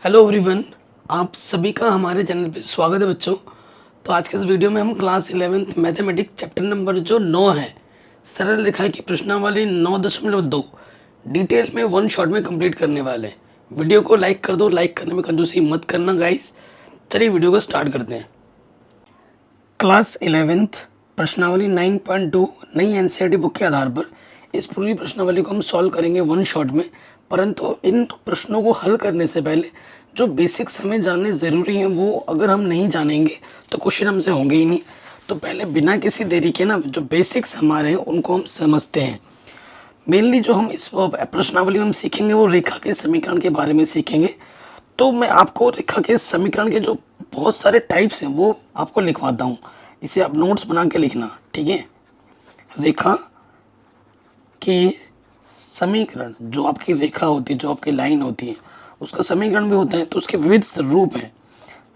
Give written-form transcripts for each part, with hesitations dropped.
Hello everyone, आप सभी का हमारे चैनल पे स्वागत है बच्चों। तो आज के इस वीडियो में हम class 11th mathematics chapter number जो 9 है, सरल रेखा की प्रश्नावली 9.2 डिटेल में वन शॉट में कंप्लीट करने वाले हैं। वीडियो को लाइक कर दो, लाइक करने में कंजूसी मत करना गाइस। चलिए वीडियो को स्टार्ट करते हैं। क्लास 11th प्रश्नावली 9.2 नई एनसीईआरटी बुक के आधार पर इस पूरी प्रश्नावली को हम सॉल्व करेंगे वन शॉट में। परंतु इन प्रश्नों को हल करने से पहले जो बेसिक्स हमें जानने ज़रूरी हैं वो अगर हम नहीं जानेंगे तो क्वेश्चन हमसे होंगे ही नहीं। तो पहले बिना किसी देरी के ना जो बेसिक्स हमारे हैं उनको हम समझते हैं। मेनली जो हम इस प्रश्नावली में हम सीखेंगे वो रेखा के समीकरण के बारे में सीखेंगे। तो मैं आपको रेखा के समीकरण के जो बहुत सारे टाइप्स हैं वो आपको लिखवाता हूँ। इसे आप नोट्स बना के लिखना, ठीक है। रेखा के समीकरण, जो आपकी रेखा होती है, जो आपकी लाइन होती है, उसका समीकरण भी होता है। तो उसके विविध रूप हैं।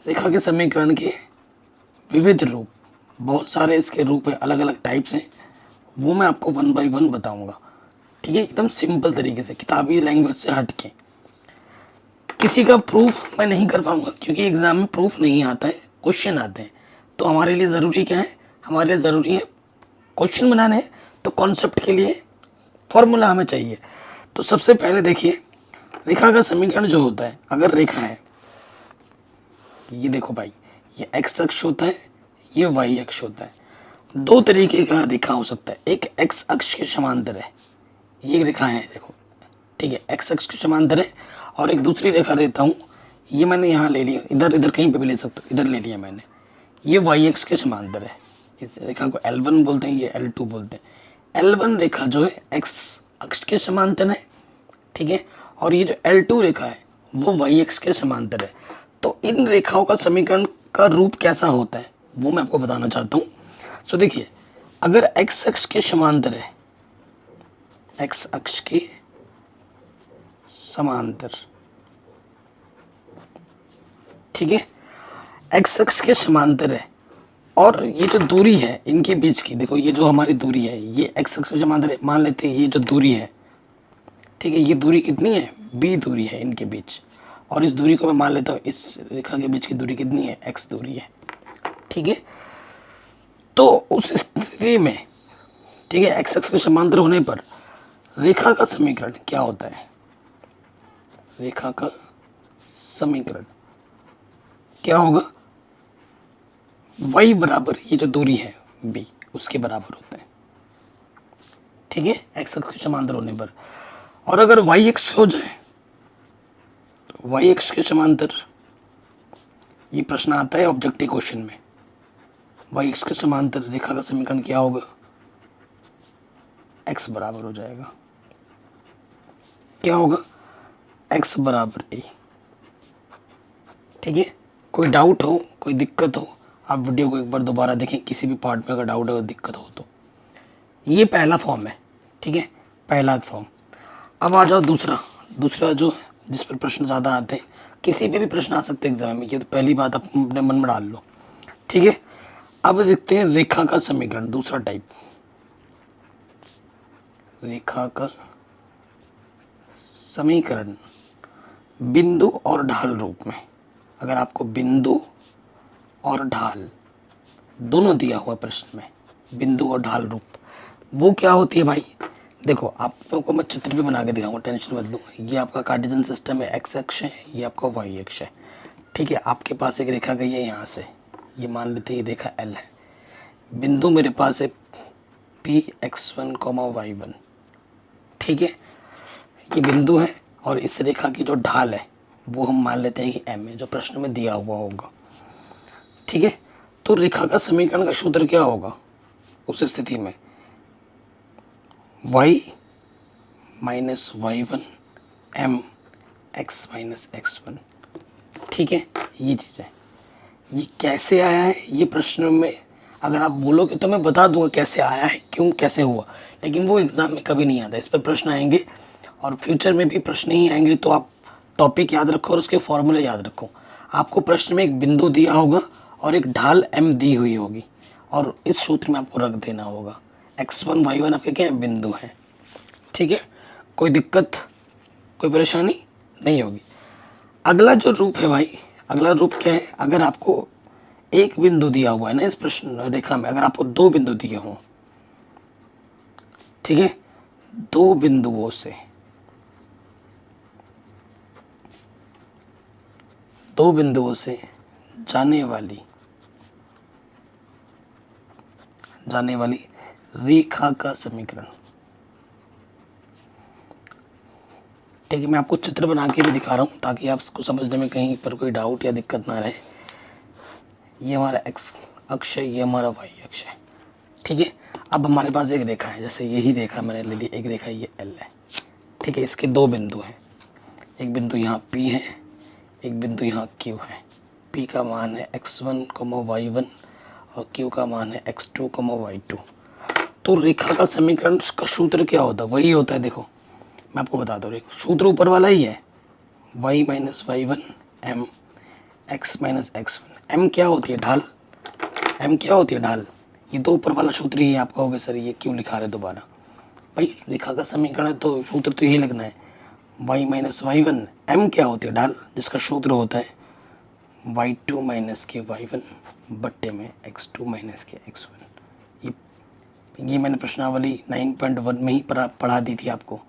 रेखा के समीकरण के विविध रूप, बहुत सारे इसके रूप हैं, अलग अलग टाइप्स हैं। वो मैं आपको वन बाय वन बताऊंगा, ठीक है, एकदम सिंपल तरीके से, किताबी लैंग्वेज से हट के। किसी का प्रूफ मैं नहीं कर पाऊंगा क्योंकि एग्जाम में प्रूफ नहीं आता है, क्वेश्चन आते हैं। तो हमारे लिए ज़रूरी क्या है? हमारे लिए ज़रूरी है क्वेश्चन बनाने। तो कॉन्सेप्ट के लिए फॉर्मूला हमें चाहिए। तो सबसे पहले देखिए, रेखा का समीकरण जो होता है, अगर रेखा है, ये देखो भाई, ये एक्स अक्ष होता है, ये वाई अक्ष होता है। दो तरीके का रेखा हो सकता है। एक एक्स अक्ष के समांतर है, ये रेखा है, देखो, ठीक है, एक्स अक्ष के समांतर है। और एक दूसरी रेखा लेता हूँ, ये मैंने यहाँ ले लिया, इधर इधर कहीं पे भी ले सकते हो, इधर ले लिया मैंने, ये वाई अक्ष के समांतर है। इस रेखा को L1 बोलते हैं, ये L2 बोलते हैं। L1 रेखा जो है एक्स अक्ष के समांतर है, ठीक है, और ये जो L2 रेखा है वो वाई अक्ष के समांतर है। तो इन रेखाओं का समीकरण का रूप कैसा होता है वो मैं आपको बताना चाहता हूँ। तो देखिए, अगर एक्स अक्ष के समांतर है, एक्स अक्ष के समांतर, ठीक है, एक्स अक्ष के समांतर है, और ये जो दूरी है इनके बीच की, देखो ये जो हमारी दूरी है, ये एक्स अक्ष के समांतर है। मान लेते हैं ये जो दूरी है, ठीक है, ये दूरी कितनी है? बी दूरी है इनके बीच। और इस दूरी को मैं मान लेता हूँ, इस रेखा के बीच की दूरी कितनी है? एक्स दूरी है, ठीक है। तो उस स्थिति में, ठीक है, एक्स अक्ष के समांतर होने पर रेखा का समीकरण क्या होता है? रेखा का समीकरण क्या होगा? y बराबर ये जो दूरी है b, उसके बराबर होता है, ठीक है, एक्स अक्ष के समांतर होने पर। और अगर वाई एक्स हो जाए तो वाई एक्स के समांतर, ये प्रश्न आता है ऑब्जेक्टिव क्वेश्चन में, वाई एक्स के समांतर रेखा का समीकरण क्या होगा? एक्स बराबर हो जाएगा, क्या होगा? एक्स बराबर ए, ठीक है। कोई डाउट हो, कोई दिक्कत हो, आप वीडियो को एक बार दोबारा देखें, किसी भी पार्ट में अगर डाउट हो, दिक्कत हो तो। ये पहला फॉर्म है, ठीक है, पहला फॉर्म। अब आ जाओ दूसरा। दूसरा जो है, जिस पर प्रश्न ज़्यादा आते हैं, किसी पे भी प्रश्न आ सकते हैं एग्जाम में, ये तो पहली बात आप अपने मन में डाल लो, ठीक है। अब देखते हैं रेखा का समीकरण, दूसरा टाइप, रेखा का समीकरण बिंदु और ढाल रूप में। अगर आपको बिंदु और ढाल दोनों दिया हुआ प्रश्न में, बिंदु और ढाल रूप, वो क्या होती है भाई? देखो, आपको मैं चित्र भी बना के दिखाऊंगा, टेंशन मत लो। ये आपका कार्टेशियन सिस्टम है, एक्स अक्ष है, ये आपका वाई अक्ष है, ठीक है। आपके पास एक रेखा गई है यहाँ से, ये मान लेते हैं ये रेखा L है। बिंदु मेरे पास है Px1, y1, ठीक है, ये बिंदु है। और इस रेखा की जो ढाल है वो हम मान लेते हैं कि M है, जो प्रश्न में दिया हुआ होगा, ठीक है। तो रेखा का समीकरण का सूत्र क्या होगा उस स्थिति में? y minus y1 m x minus x1, ठीक है। ये चीज़ है। ये कैसे आया है ये प्रश्न में अगर आप बोलोगे तो मैं बता दूंगा कैसे आया है, क्यों, कैसे हुआ, लेकिन वो एग्ज़ाम में कभी नहीं आता। इस पर प्रश्न आएंगे और फ्यूचर में भी प्रश्न ही आएंगे। तो आप टॉपिक याद रखो और उसके फॉर्मूले याद रखो। आपको प्रश्न में एक बिंदु दिया होगा और एक ढाल m दी हुई होगी, और इस सूत्र में आपको रख देना होगा। x1 y1 आपके क्या है? बिंदु है, ठीक है। कोई दिक्कत, कोई परेशानी नहीं होगी। अगला जो रूप है भाई, अगला रूप क्या है, अगर आपको एक बिंदु दिया हुआ है ना इस प्रश्न रेखा में, अगर आपको दो बिंदु दिए हों, ठीक है, दो बिंदुओं से, दो बिंदुओं से जाने वाली रेखा का समीकरण, ठीक है, मैं आपको चित्र बना के भी दिखा रहा हूँ ताकि आपको समझने में कहीं पर कोई डाउट या दिक्कत ना रहे। ये हमारा एक्स अक्ष है, ये हमारा वाई अक्ष है, ठीक है। अब हमारे पास एक रेखा है, जैसे यही रेखा मैंने ले ली, एक रेखा ये एल है, ठीक है। इसके दो बिंदु हैं, एक बिंदु यहाँ पी है, एक बिंदु यहाँ क्यू है। पी का मान है x1, y1 और क्यू का मान है x2, y2। तो रेखा का समीकरण का सूत्र क्या होता है, वही होता है। देखो मैं आपको बता दूँ, सूत्र ऊपर वाला ही है, y minus y1 m x minus x1। m क्या होती है, ढाल। m क्या होती है, ढाल। ये तो ऊपर वाला सूत्र ही है। आप कहोगे सर ये क्यों लिखा रहे दोबारा, भाई रेखा का समीकरण है तो सूत्र तो यही लिखना है, y माइनस y1, m क्या होती है, ढाल, जिसका सूत्र होता है y2 माइनस के y1 बट्टे में x2 माइनस के x1। ये मैंने प्रश्नावली 9.1 में ही पढ़ा दी थी आपको,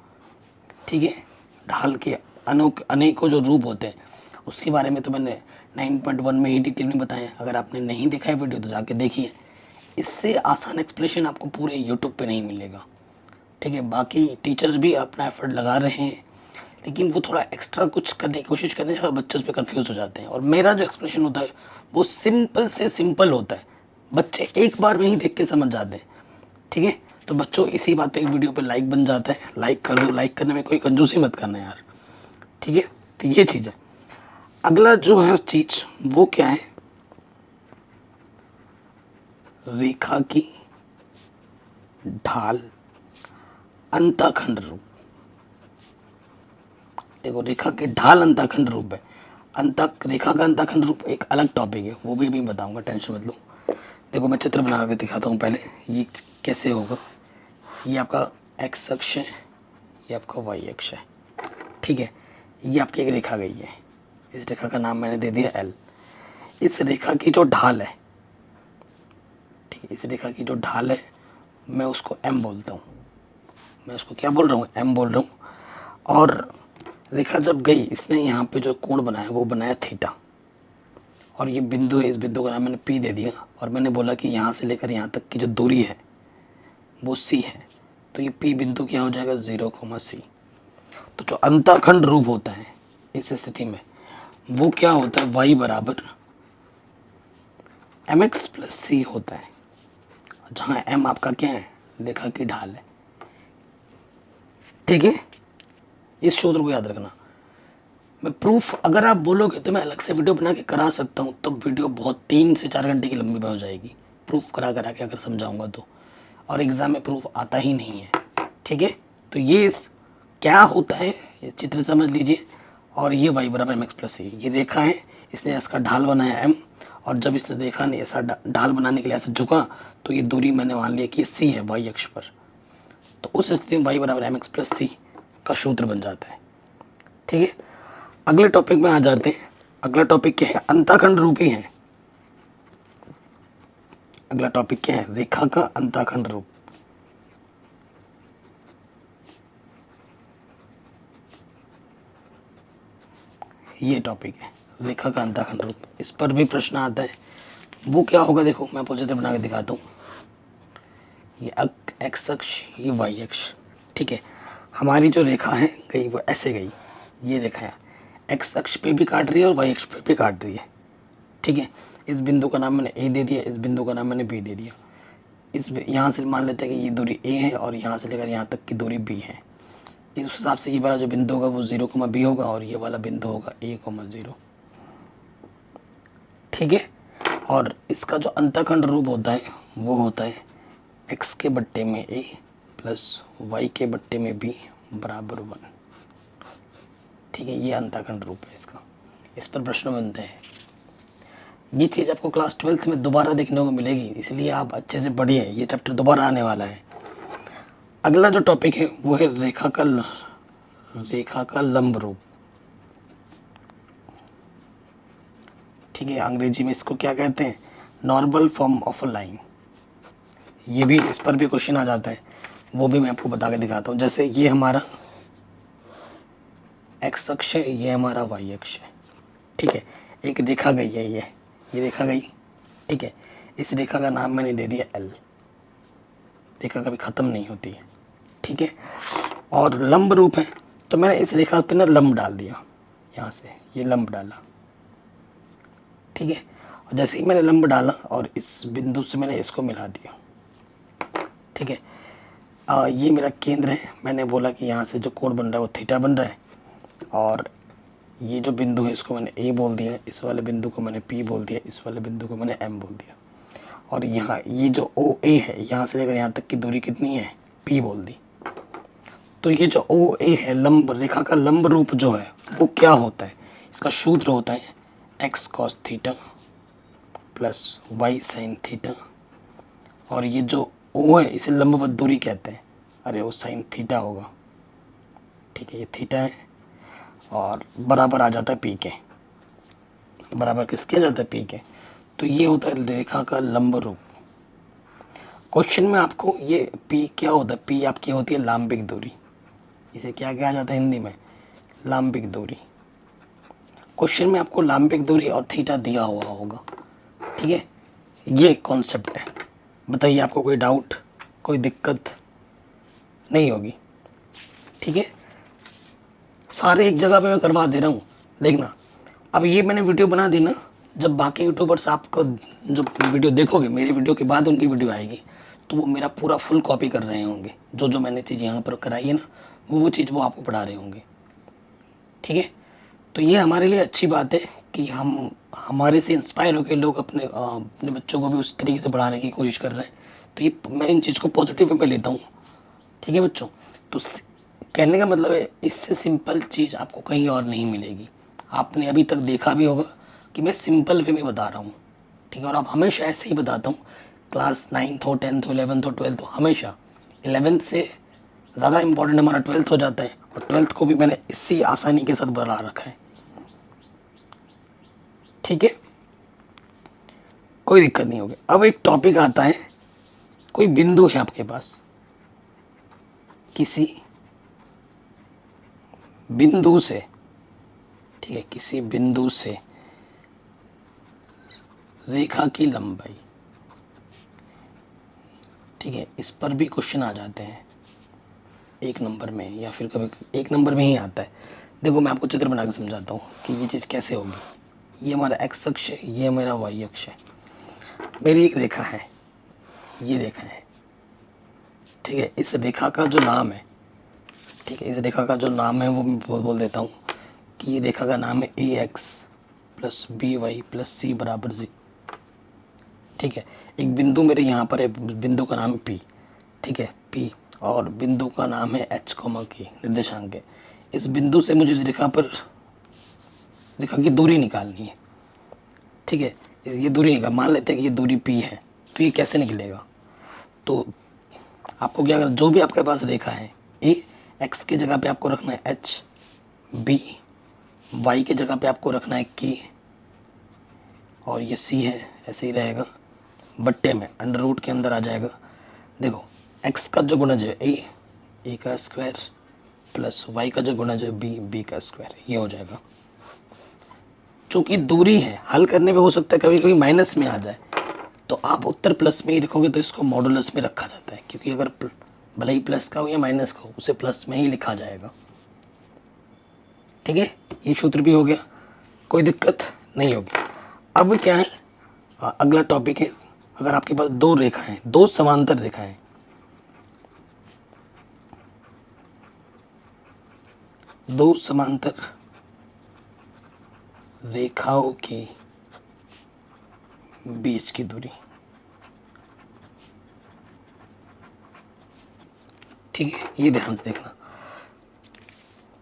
ठीक है। ढाल के अनेकों जो रूप होते हैं उसके बारे में तो मैंने 9.1 में ही डिटेल में बताया। अगर आपने नहीं देखा है वीडियो तो जाके देखिए। इससे आसान एक्सप्लेनेशन आपको पूरे यूट्यूब पे नहीं मिलेगा, ठीक है। बाकी टीचर्स भी अपना एफर्ट लगा रहे हैं, लेकिन वो थोड़ा एक्स्ट्रा कुछ करने की कोशिश करने से बच्चे उस पर कन्फ्यूज़ हो जाते हैं। और मेरा जो एक्सप्लेनेशन होता है वो सिंपल से सिंपल होता है, बच्चे एक बार में ही देख के समझ जाते हैं, ठीक है। तो बच्चों इसी बात पे एक वीडियो पे लाइक बन जाता है, लाइक कर दो। लाइक करने में कोई कंजूसी मत करना यार, ठीक है। तो ये चीज़ है। अगला जो है चीज़ वो क्या है, रेखा की ढाल अंतःखंड रूप। देखो रेखा की ढाल अंतःखंड रूप है। रेखा का अंतःखंड रूप एक अलग टॉपिक है, वो भी बताऊंगा, टेंशन मत लो। देखो मैं चित्र बना के दिखाता हूँ पहले, ये कैसे होगा। ये आपका एक्स अक्ष है, ये आपका वाई अक्ष है, ठीक है। ये आपकी एक रेखा गई है, इस रेखा का नाम मैंने दे दिया एल। इस रेखा की जो ढाल है, ठीक है, इस रेखा की जो ढाल है मैं उसको एम बोलता हूँ। मैं उसको क्या बोल रहा हूँ, एम बोल रहा हूँ। और रेखा जब गई, इसने यहाँ पे जो कोण बनाया वो बनाया थीटा। और ये बिंदु है, इस बिंदु का नाम मैंने पी दे दिया। और मैंने बोला कि यहाँ से लेकर यहाँ तक की जो दूरी है वो सी है, तो ये पी बिंदु क्या हो जाएगा, 0, तो जो अंतःखंड रूप होता है इस स्थिति में वो क्या होता है, y बराबर mx प्लस सी होता है, जहाँ m आपका क्या है, रेखा की ढाल है, ठीक है। इस सूत्र को याद रखना। मैं प्रूफ अगर आप बोलोगे तो मैं अलग से वीडियो बना के करा सकता हूँ, तो वीडियो बहुत 3 से 4 घंटे की लंबी हो जाएगी, प्रूफ करा के अगर समझाऊंगा तो। और एग्ज़ाम में प्रूफ आता ही नहीं है, ठीक है। तो ये क्या होता है, ये चित्र समझ लीजिए। और ये y बराबर mx प्लस सी, ये रेखा है, इसने इसका ढाल बनाया m। और जब इस रेखा ने ऐसा ढाल बनाने के लिए ऐसा झुका तो ये दूरी मैंने मान लिया कि c है y अक्ष पर। तो उस स्थिति में y बराबर mx प्लस सी का सूत्र बन जाता है, ठीक है। अगले टॉपिक में आ जाते हैं। अगला टॉपिक क्या है, अंतःखंड रूप ही है। अगला टॉपिक क्या है, रेखा का अंतःखंड रूप। ये टॉपिक है रेखा का अंतःखंड रूप। इस पर भी प्रश्न आता है, वो क्या होगा, देखो मैं पोजिटिव बना के दिखाता हूँ। ये एक्स अक्ष, ये वाई अक्ष, ठीक है। हमारी जो रेखा है गई वो ऐसे गई, ये रेखा है एक्स अक्ष पे भी काट रही है और वाई अक्ष पे भी काट रही है, ठीक है। इस बिंदु का नाम मैंने ए दे दिया, इस बिंदु का नाम मैंने बी दे दिया। इस यहाँ से मान लेते हैं कि ये दूरी ए है और यहाँ से लेकर यहाँ तक की दूरी बी है। इस हिसाब से ये वाला जो बिंदु होगा वो 0, बी होगा और ये वाला बिंदु होगा a, 0, ठीक है। और इसका जो अंतःखंड रूप होता है वो होता है x के बट्टे में a प्लस y के बट्टे में b बराबर 1, ठीक है। ये अंतःखंड रूप है इसका। इस पर प्रश्न बनते हैं। ये चीज़ आपको क्लास 12th में दोबारा देखने को मिलेगी, इसलिए आप अच्छे से पढ़िए, ये चैप्टर दोबारा आने वाला है। अगला जो टॉपिक है वो है रेखा का लंब रूप। ठीक है, अंग्रेजी में इसको क्या कहते हैं, normal form of a line. ये भी, इस पर भी क्वेश्चन आ जाता है, वो भी मैं आपको बता के दिखाता हूँ। जैसे ये हमारा एक्स अक्ष है, ये हमारा वाई अक्ष है, ठीक है। एक रेखा गई है, ये रेखा गई, ठीक है। इस रेखा का नाम मैंने दे दिया एल। रेखा कभी ख़त्म नहीं होती है, ठीक है। और लंब रूप है, तो मैंने इस रेखा पे ना लंब डाल दिया, यहाँ से ये लंब डाला, ठीक है। और जैसे ही मैंने लंब डाला और इस बिंदु से मैंने इसको मिला दिया, ठीक है। ये मेरा केंद्र है। मैंने बोला कि यहाँ से जो कोण बन रहा है वो थीटा बन रहा है, और ये जो बिंदु है इसको मैंने ए बोल दिया, इस वाले बिंदु को मैंने पी बोल दिया, इस वाले बिंदु को मैंने एम बोल दिया। और यहाँ ये जो ओ ए है, यहाँ से लेकर यहाँ तक की दूरी कितनी है, पी बोल दी। तो ये जो ओ ए है, लंब रेखा का लंब रूप जो है वो क्या होता है, इसका सूत्र होता है x cos theta plus y sine theta. और ये जो ओ है इसे लंबवत दूरी कहते हैं, अरे वो साइन थीटा होगा, ठीक है। ये थीटा है और बराबर आ जाता है पी के, बराबर किसके आ जाता है, पी के। तो ये होता है रेखा का लंब रूप। क्वेश्चन में आपको ये पी क्या होता है, पी आपकी होती है लांबिक दूरी। इसे क्या कहा जाता है हिंदी में, लांबिक दूरी। क्वेश्चन में आपको लांबिक दूरी और थीटा दिया हुआ होगा, ठीक है। ये कॉन्सेप्ट है। बताइए आपको कोई डाउट, कोई दिक्कत नहीं होगी, ठीक है। सारे एक जगह पे मैं करवा दे रहा हूँ, देखना। अब ये मैंने वीडियो बना दी ना, जब बाकी यूट्यूबर्स आपको जो वीडियो देखोगे, मेरी वीडियो के बाद उनकी वीडियो आएगी, तो वो मेरा पूरा फुल कॉपी कर रहे होंगे। जो जो मैंने चीज़ यहाँ पर कराई है ना, वो चीज़ वो आपको पढ़ा रहे होंगे, ठीक है। तो ये हमारे लिए अच्छी बात है कि हम हमारे से इंस्पायर होकर लोग अपने बच्चों को भी उस तरीके से पढ़ाने की कोशिश कर रहे हैं। तो ये मैं इन चीज़ को पॉजिटिव वे में लेता हूँ, ठीक है बच्चों। तो कहने का मतलब है, इससे सिंपल चीज़ आपको कहीं और नहीं मिलेगी। आपने अभी तक देखा भी होगा कि मैं सिंपल वे में बता रहा हूँ, ठीक है। और आप हमेशा ऐसे ही बताता हूँ, क्लास 9th हो, 10th हो, 11th हो, 12th हो, हमेशा 11th से ज़्यादा इम्पोर्टेंट हमारा 12th हो जाता है। और 12th को भी मैंने इसी आसानी के साथ बना रखा है, ठीक है, कोई दिक्कत नहीं होगी। अब एक टॉपिक आता है, कोई बिंदु है आपके पास, किसी बिंदु से, ठीक है, किसी बिंदु से रेखा की लंबाई, ठीक है। इस पर भी क्वेश्चन आ जाते हैं 1 नंबर में, या फिर कभी 1 नंबर में ही आता है। देखो मैं आपको चित्र बना के समझाता हूँ कि ये चीज़ कैसे होगी। ये हमारा एक्स अक्ष है, ये मेरा वाई अक्ष है। मेरी एक रेखा है, ये रेखा है, ठीक है। इस रेखा का जो नाम है, ठीक है, इस रेखा का जो नाम है वो मैं बोल देता हूँ कि ये रेखा का नाम है A X plus B Y plus C बराबर जी, ठीक है। एक बिंदु मेरे यहाँ पर है, बिंदु का नाम है पी, ठीक है, पी। और बिंदु का नाम है एच कोमा की, निर्देशांक है। इस बिंदु से मुझे इस रेखा की दूरी निकालनी है, ठीक है। ये दूरी निकाल, मान लेते हैं कि ये दूरी पी है, तो ये कैसे निकलेगा। तो आपको क्या करना, जो भी आपके पास रेखा है, ए एक्स की जगह पे आपको रखना है एच, बी वाई की जगह पे आपको रखना है के, और ये सी है, ऐसे ही रहेगा, बट्टे में अंडर रूट के अंदर आ जाएगा। देखो एक्स का जो गुणज है ए का स्क्वायर प्लस वाई का जो गुणज है बी का स्क्वायर, ये हो जाएगा। चूँकि दूरी है, हल करने पे हो सकता है कभी कभी माइनस में आ जाए, तो आप उत्तर प्लस में ही रखोगे तो इसको मॉडुलस में रखा जाता है, क्योंकि अगर भले ही प्लस का हो या माइनस का हो, उसे प्लस में ही लिखा जाएगा, ठीक है। ये सूत्र भी हो गया, कोई दिक्कत नहीं होगी। अब क्या है, अगला टॉपिक है, अगर आपके पास दो रेखाएं, दो समांतर रेखाएं, दो समांतर रेखाओं की बीच की दूरी, ठीक है। ये ध्यान से देखना,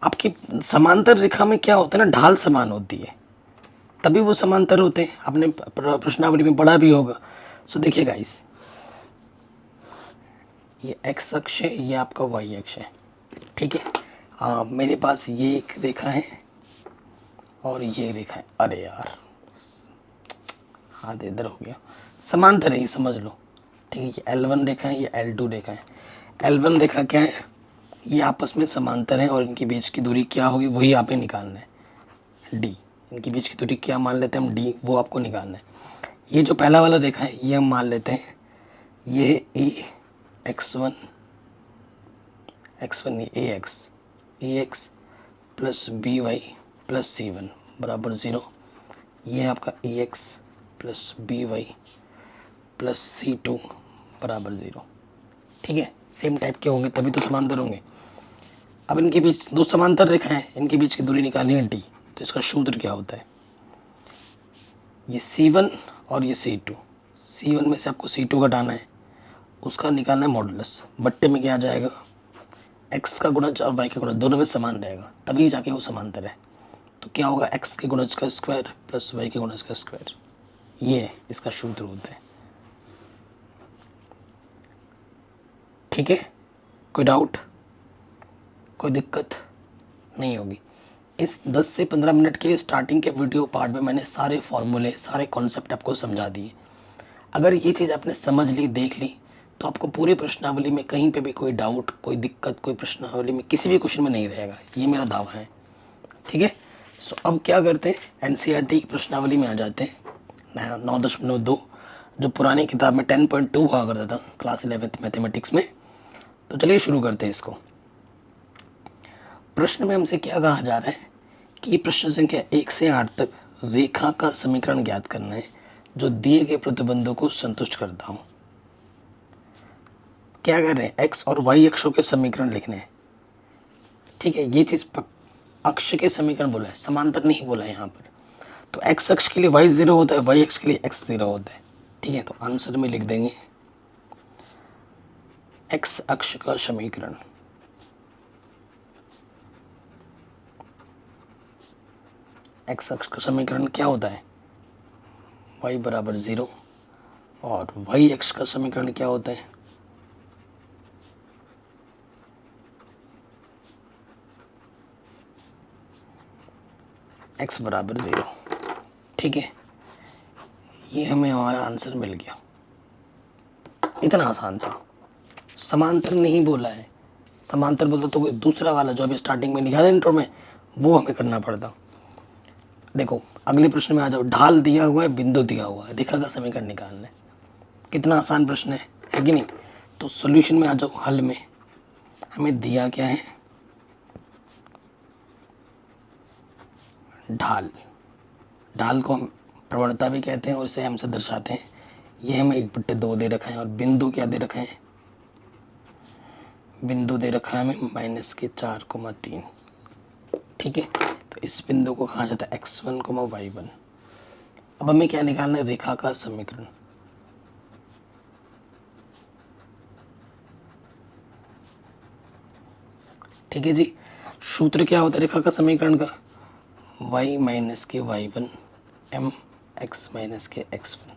आपकी समांतर रेखा में क्या होता है ना, ढाल समान होती है, तभी वो समांतर होते हैं। आपने प्रश्नावली में पढ़ा भी होगा। सो देखिए गाइस, ये एक्स अक्ष है, ये आपका वाई अक्ष है, ठीक है। मेरे पास ये एक रेखा है और ये रेखा है। अरे यार हाथ इधर हो गया, समांतर है ये समझ लो। ठीक है, ये L1 रेखा है, ये L2 रेखा है। L1 रेखा क्या है, ये आपस में समांतर है और इनके बीच की दूरी क्या होगी वही आपने निकालना है, D। इनके बीच की दूरी क्या मान लेते हैं हम, D, वो आपको निकालना है। ये जो पहला वाला रेखा है ये हम मान लेते हैं ये A x1 A X plus B Y plus C one बराबर 0। ये है आपका A X plus B Y plus C two बराबर 0। ठीक है, सेम टाइप के होंगे तभी तो समांतर होंगे। अब इनके बीच दो समांतर रेखा है, इनके बीच की दूरी निकालनी है डी। तो इसका सूत्र क्या होता है, ये C1 और ये C2। C1 में से आपको C2 घटाना है, उसका निकालना है मॉडुलस। बट्टे में क्या आ जाएगा, x का गुणज और y का गुणज दोनों में समान रहेगा तभी जाके वो समांतर है। तो क्या होगा, x के गुणज का स्क्वायर प्लस y के गुणज का स्क्वायर, ये इसका सूत्र होता है। ठीक है, कोई डाउट, कोई दिक्कत नहीं होगी। इस 10 से 15 मिनट के स्टार्टिंग के वीडियो पार्ट में मैंने सारे फॉर्मूले, सारे कॉन्सेप्ट आपको समझा दिए। अगर ये चीज़ आपने समझ ली, देख ली, तो आपको पूरी प्रश्नावली में कहीं पे भी कोई डाउट, कोई दिक्कत, कोई प्रश्नावली में किसी भी क्वेश्चन में नहीं रहेगा, ये मेरा दावा है। ठीक है, सो अब क्या करते हैं, एनसीईआरटी की प्रश्नावली में आ जाते हैं 9.2, जो पुरानी किताब में 10.2 हुआ करता था क्लास 11th मैथमेटिक्स में। तो चलिए शुरू करते हैं इसको। प्रश्न में हमसे क्या कहा जा रहा है कि प्रश्न संख्या 1 से 8 तक रेखा का समीकरण ज्ञात करना है जो दिए गए प्रतिबंधों को संतुष्ट करता हो। क्या कर रहे हैं, एक्स और वाई अक्षों के समीकरण लिखने हैं। ठीक है, ये चीज अक्ष के समीकरण बोला है, समांतर नहीं बोला है यहाँ पर। तो एक्स अक्ष के लिए वाई 0 होता है, वाई अक्ष के लिए एक्स 0 होता है। ठीक है, तो आंसर में लिख देंगे एक्स अक्ष का समीकरण। एक्स अक्ष का समीकरण क्या होता है, y बराबर 0, और y अक्ष का समीकरण क्या होता है, x बराबर 0। ठीक है, ये हमें हमारा आंसर मिल गया। इतना आसान था, समांतर नहीं बोला है। समांतर बोलते तो कोई दूसरा वाला जो अभी स्टार्टिंग में लिखा था इंट्रो में, वो हमें करना पड़ता। देखो अगले प्रश्न में आ जाओ, ढाल दिया हुआ है, बिंदु दिया हुआ है, रेखा का समीकरण निकालना है। कितना आसान प्रश्न है कि नहीं। तो सॉल्यूशन में आ जाओ, हल में हमें दिया क्या है, ढाल। ढाल को हम प्रवणता भी कहते हैं और इसे हमसे दर्शाते हैं। ये हमें 1/2 दे रखा है, और बिंदु क्या दे रखा है, बिंदु दे रखा है हमें -4,3। ठीक है, तो इस बिंदु को कहा जाता है x1, y1। अब हमें क्या निकालना है, रेखा का समीकरण। ठीक है जी, सूत्र क्या होता है रेखा का समीकरण का, y माइनस के y1 m x माइनस के x1।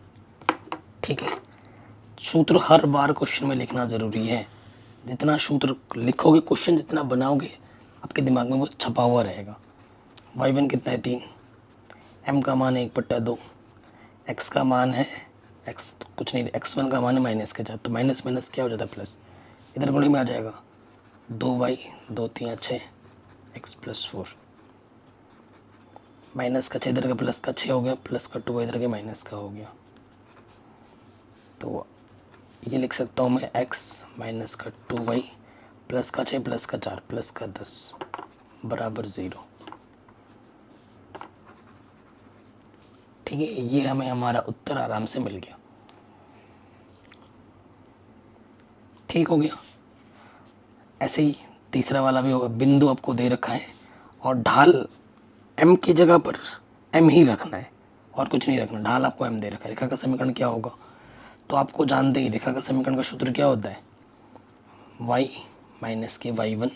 ठीक है, सूत्र हर बार क्वेश्चन में लिखना ज़रूरी है। जितना सूत्र लिखोगे, क्वेश्चन जितना बनाओगे, आपके दिमाग में वो छपा हुआ रहेगा। y1 कितना है 3, m का मान है 1/2, x का मान है x कुछ नहीं, x1 का मान है -4, तो माइनस माइनस क्या हो जाता है प्लस, इधर गुणे में आ जाएगा 2y 2 3 6 x प्लस 4, माइनस का 6 इधर का प्लस का 6 हो गया, प्लस का 2 इधर के माइनस का हो गया। तो ये लिख सकता हूँ मैं x माइनस का 2y प्लस का 6 प्लस का 4 प्लस का 10 बराबर 0। ठीक है, ये हमें हमारा उत्तर आराम से मिल गया। ठीक हो गया। ऐसे ही तीसरा वाला भी होगा, बिंदु आपको दे रखा है और ढाल m की जगह पर m ही रखना है और कुछ नहीं रखना। ढाल आपको m दे रखा है। रेखा का समीकरण क्या होगा, तो आपको जानते ही रेखा का समीकरण का सूत्र क्या होता है, y माइनस के y1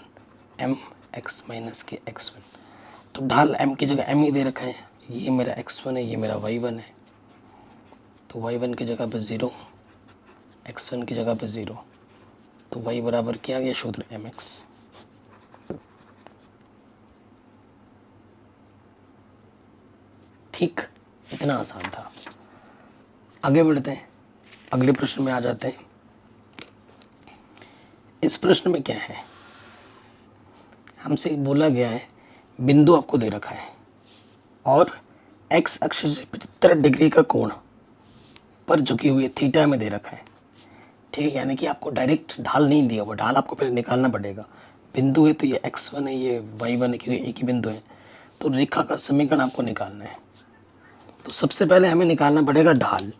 m x माइनस के x1। तो ढाल m की जगह m ही दे रखा है, ये मेरा x1 है, ये मेरा y1 है। तो y1 की जगह पे 0, x1 की जगह पे 0, तो y बराबर क्या आ गया सूत्र mx। ठीक, इतना आसान था। आगे बढ़ते हैं, अगले प्रश्न में आ जाते हैं। इस प्रश्न में क्या है, हमसे बोला गया है बिंदु आपको दे रखा है और एक्स अक्ष से 75 डिग्री का कोण पर झुकी हुई थीटा में दे रखा है। ठीक है, यानी कि आपको डायरेक्ट ढाल नहीं दिया हुआ, ढाल आपको पहले निकालना पड़ेगा। बिंदु है तो ये x1 है, ये y1 है, क्योंकि एक ही बिंदु है, तो रेखा का समीकरण आपको निकालना है। तो सबसे पहले हमें निकालना पड़ेगा ढाल।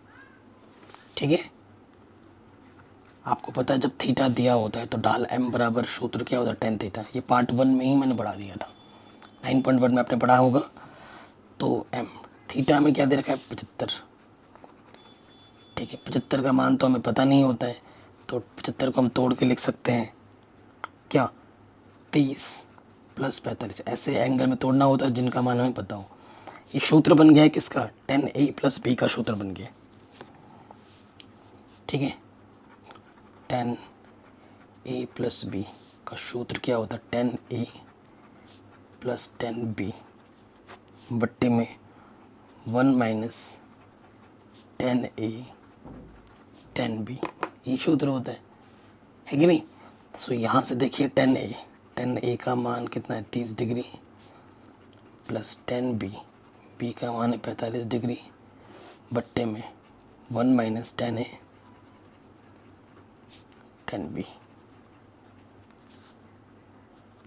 ठीक है, आपको पता है जब थीटा दिया होता है तो ढाल m बराबर सूत्र क्या होता है, tan थीटा। ये पार्ट 1 में ही मैंने पढ़ा दिया था, 9.1 में आपने पढ़ा होगा। तो m थीटा में क्या दे रखा है, 75। ठीक है, 75 का मान तो हमें पता नहीं होता है, तो 75 को हम तोड़ के लिख सकते हैं क्या, 30 + 45। ऐसे एंगल में तोड़ना होता है जिनका मान हमें पता हो। ये सूत्र बन गया है किसका, tan a + b का सूत्र बन गया। ठीक है, tan a + b का सूत्र क्या होता है, tan a + tan b बट्टे में 1 - tan a tan b, ये सूत्र होता है कि नहीं। सो यहाँ से देखिए tan a का मान कितना है, 30 डिग्री प्लस tan b का मान है 45 डिग्री बट्टे में 1 - tan a tan b।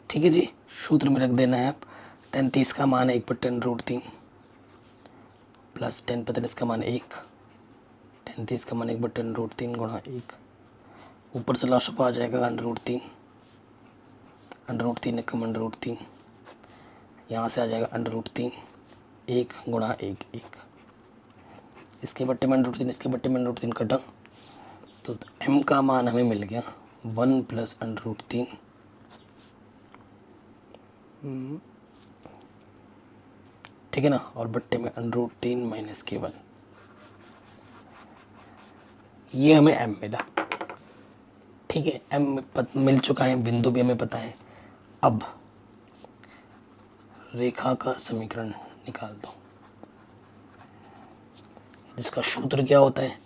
ठीक है जी, सूत्र में रख देना है आप। tan 30 का मान है 1/√3 प्लस tan 45 का मान 1, tan 30 का मान 1/√3 गुणा 1, ऊपर से लॉसअप आ जाएगा √3, √3 कम √3, यहाँ से आ जाएगा √3, 1 गुणा 1 1, इसके बट्टे में √3, इसके बट्टे में √3 कटा, तो m का मान हमें मिल गया 1 + √3 ठीक है ना, और बट्टे में √3 - k1, ये हमें m मिला। ठीक है, m मिल चुका है, बिंदु भी हमें पता है। अब रेखा का समीकरण निकाल दो, जिसका सूत्र क्या होता है,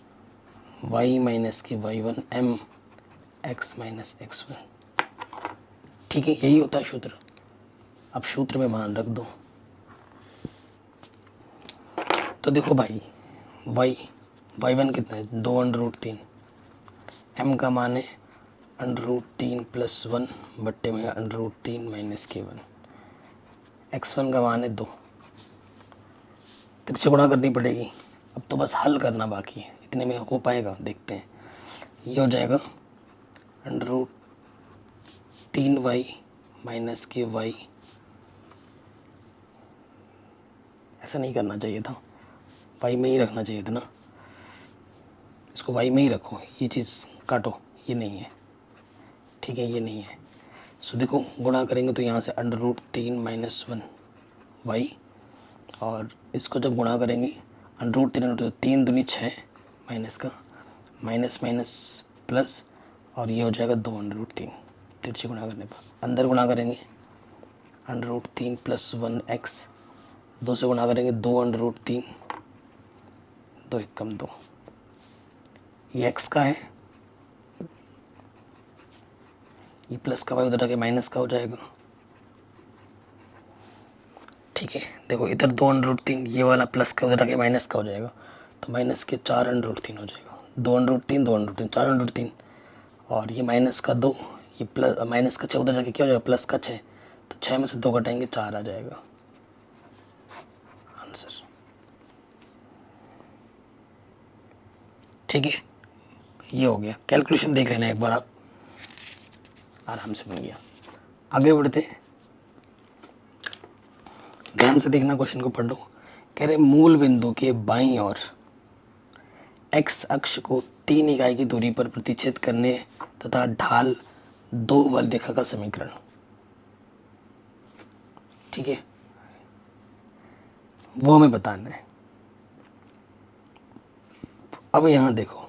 y - k y1 m x - x1। ठीक है, यही होता है सूत्र। अब सूत्र में मान रख दो, तो देखो भाई y1 कितना है, 2√3, m का मान है √3 + 1 बट्टे में √3 - k1, x1 का मान है 2, तिरछे गुणा करनी पड़ेगी। अब तो बस हल करना बाकी है, इतने में हो पाएगा, देखते हैं। ये हो जाएगा √3y - ky, ऐसा नहीं करना चाहिए था, y में ही रखना चाहिए था ना, इसको y में ही रखो, ये चीज़ काटो, ये नहीं है। ठीक है, ये नहीं है। सो देखो गुणा करेंगे तो यहाँ से √3 - 1 y, और इसको जब गुणा करेंगे √3 3 दूनी 6, माइनस का माइनस प्लस, और ये हो जाएगा 2√3, तिरछे गुणा करने पर। अंदर गुणा करेंगे √3 + 1x, 2 से गुणा करेंगे 2√3, 2 × 1 = 2, ये x का है, ये प्लस का y उधर आके माइनस का हो जाएगा। ठीक है, देखो इधर 2√3, ये वाला प्लस का उधर आके माइनस का हो जाएगा, तो माइनस के 4√3 हो जाएगा, 2√3 2√3 4√3, और ये माइनस का 2, ये प्लस माइनस का 6 उधर जाके क्या हो जाएगा, प्लस का 6, तो 6 में से 2 घटाएंगे 4 आ जाएगा आंसर। ठीक है, ये हो गया। कैलकुलेशन देख लेना एक बार आप, आराम से बन गया। आगे बढ़ते हैं, ध्यान से देखना, क्वेश्चन को पढ़ लो। कह रहे मूल बिंदु के बाईं ओर x अक्ष को 3 इकाई की दूरी पर प्रतिच्छेद करने तथा ढाल 2 वाली रेखा का समीकरण। ठीक है, वो हमें बताना है। अब यहाँ देखो,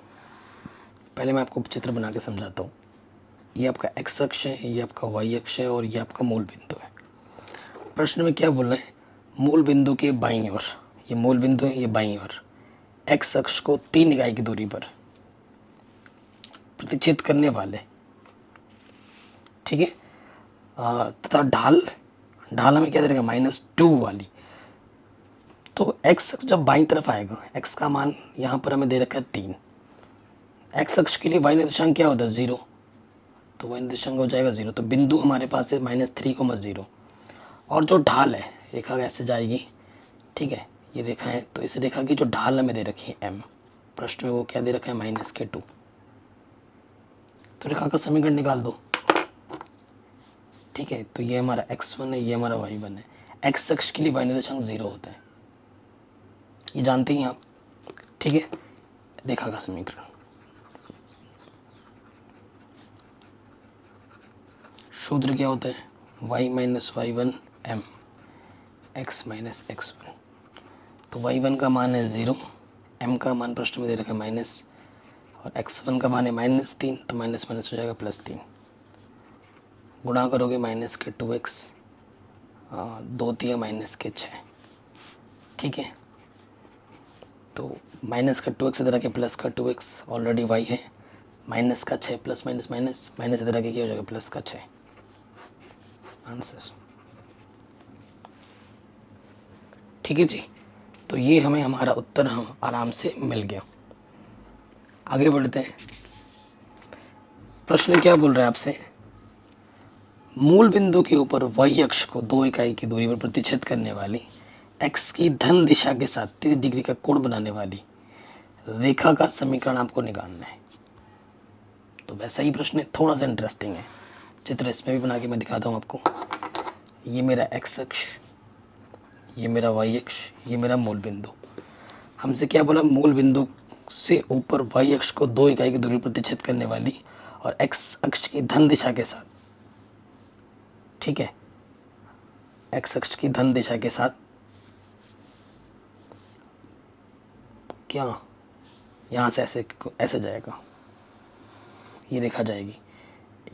पहले मैं आपको चित्र बना के समझाता हूँ। ये आपका x अक्ष है, ये आपका y अक्ष है, और ये आपका मूल बिंदु है। प्रश्न में क्या बोल रहे हैं, मूल बिंदु के बाईं ओर, ये मूल बिंदु है, ये बाईं ओर एक्स अक्ष को 3 इकाई की दूरी पर प्रतिच्छेद करने वाले, ठीक है, तथा ढाल ढाल हमें क्या दे देगा, -2 वाली। तो एक्स अक्ष जब बाईं तरफ आएगा, एक्स का मान यहाँ पर हमें दे रखा है 3, एक्स अक्ष के लिए वाई निर्देशांक क्या होता है, 0, तो वाई निर्देशांक हो जाएगा 0। तो बिंदु हमारे पास है -3,0, और जो ढाल है, रेखा ऐसे जाएगी, ठीक है, ये रेखा है, तो इस रेखा की जो ढाल हमें दे रखी है m, प्रश्न में वो क्या दे रखा है, -2। तो रेखा का समीकरण निकाल दो, ठीक है। तो ये हमारा x1 है, ये हमारा y1 है। एक्स अक्ष के लिए वाई निर्देशांक 0 होता है, ये जानते हैं आप, ठीक है। रेखा का समीकरण, सूत्र क्या होता है, y - y1 m x - x1। तो y1 का मान है 0, m का मान प्रश्न में दे रखा है माइनस, और x1 का मान है -3, तो माइनस माइनस हो जाएगा +3। गुणा करोगे -2x, 2 तिया -6, ठीक है। तो -2x इधर आके +2x, ऑलरेडी y है, -6 प्लस माइनस माइनस माइनस इधर आके क्या हो जाएगा, +6 आंसर, ठीक है जी। तो ये हमें हमारा उत्तर हम आराम से मिल गया। आगे बढ़ते हैं, प्रश्न क्या बोल रहा है आपसे, मूल बिंदु के ऊपर y अक्ष को 2 इकाई की दूरी पर प्रतिच्छेद करने वाली x की धन दिशा के साथ 30 डिग्री का कोण बनाने वाली रेखा का समीकरण आपको निकालना है। तो वैसा ही प्रश्न है, थोड़ा सा इंटरेस्टिंग है, चित्र इसमें भी बना के मैं दिखाता हूँ आपको। ये मेरा x अक्ष, ये मेरा y अक्ष, ये मेरा मूल बिंदु। हमसे क्या बोला, मूल बिंदु से ऊपर y अक्ष को 2 इकाई की दूरी पर प्रतिच्छेद करने वाली और x अक्ष की धन दिशा के साथ, ठीक है, x अक्ष की धन दिशा के साथ क्या, यहाँ से ऐसे ऐसे जाएगा, ये रेखा जाएगी।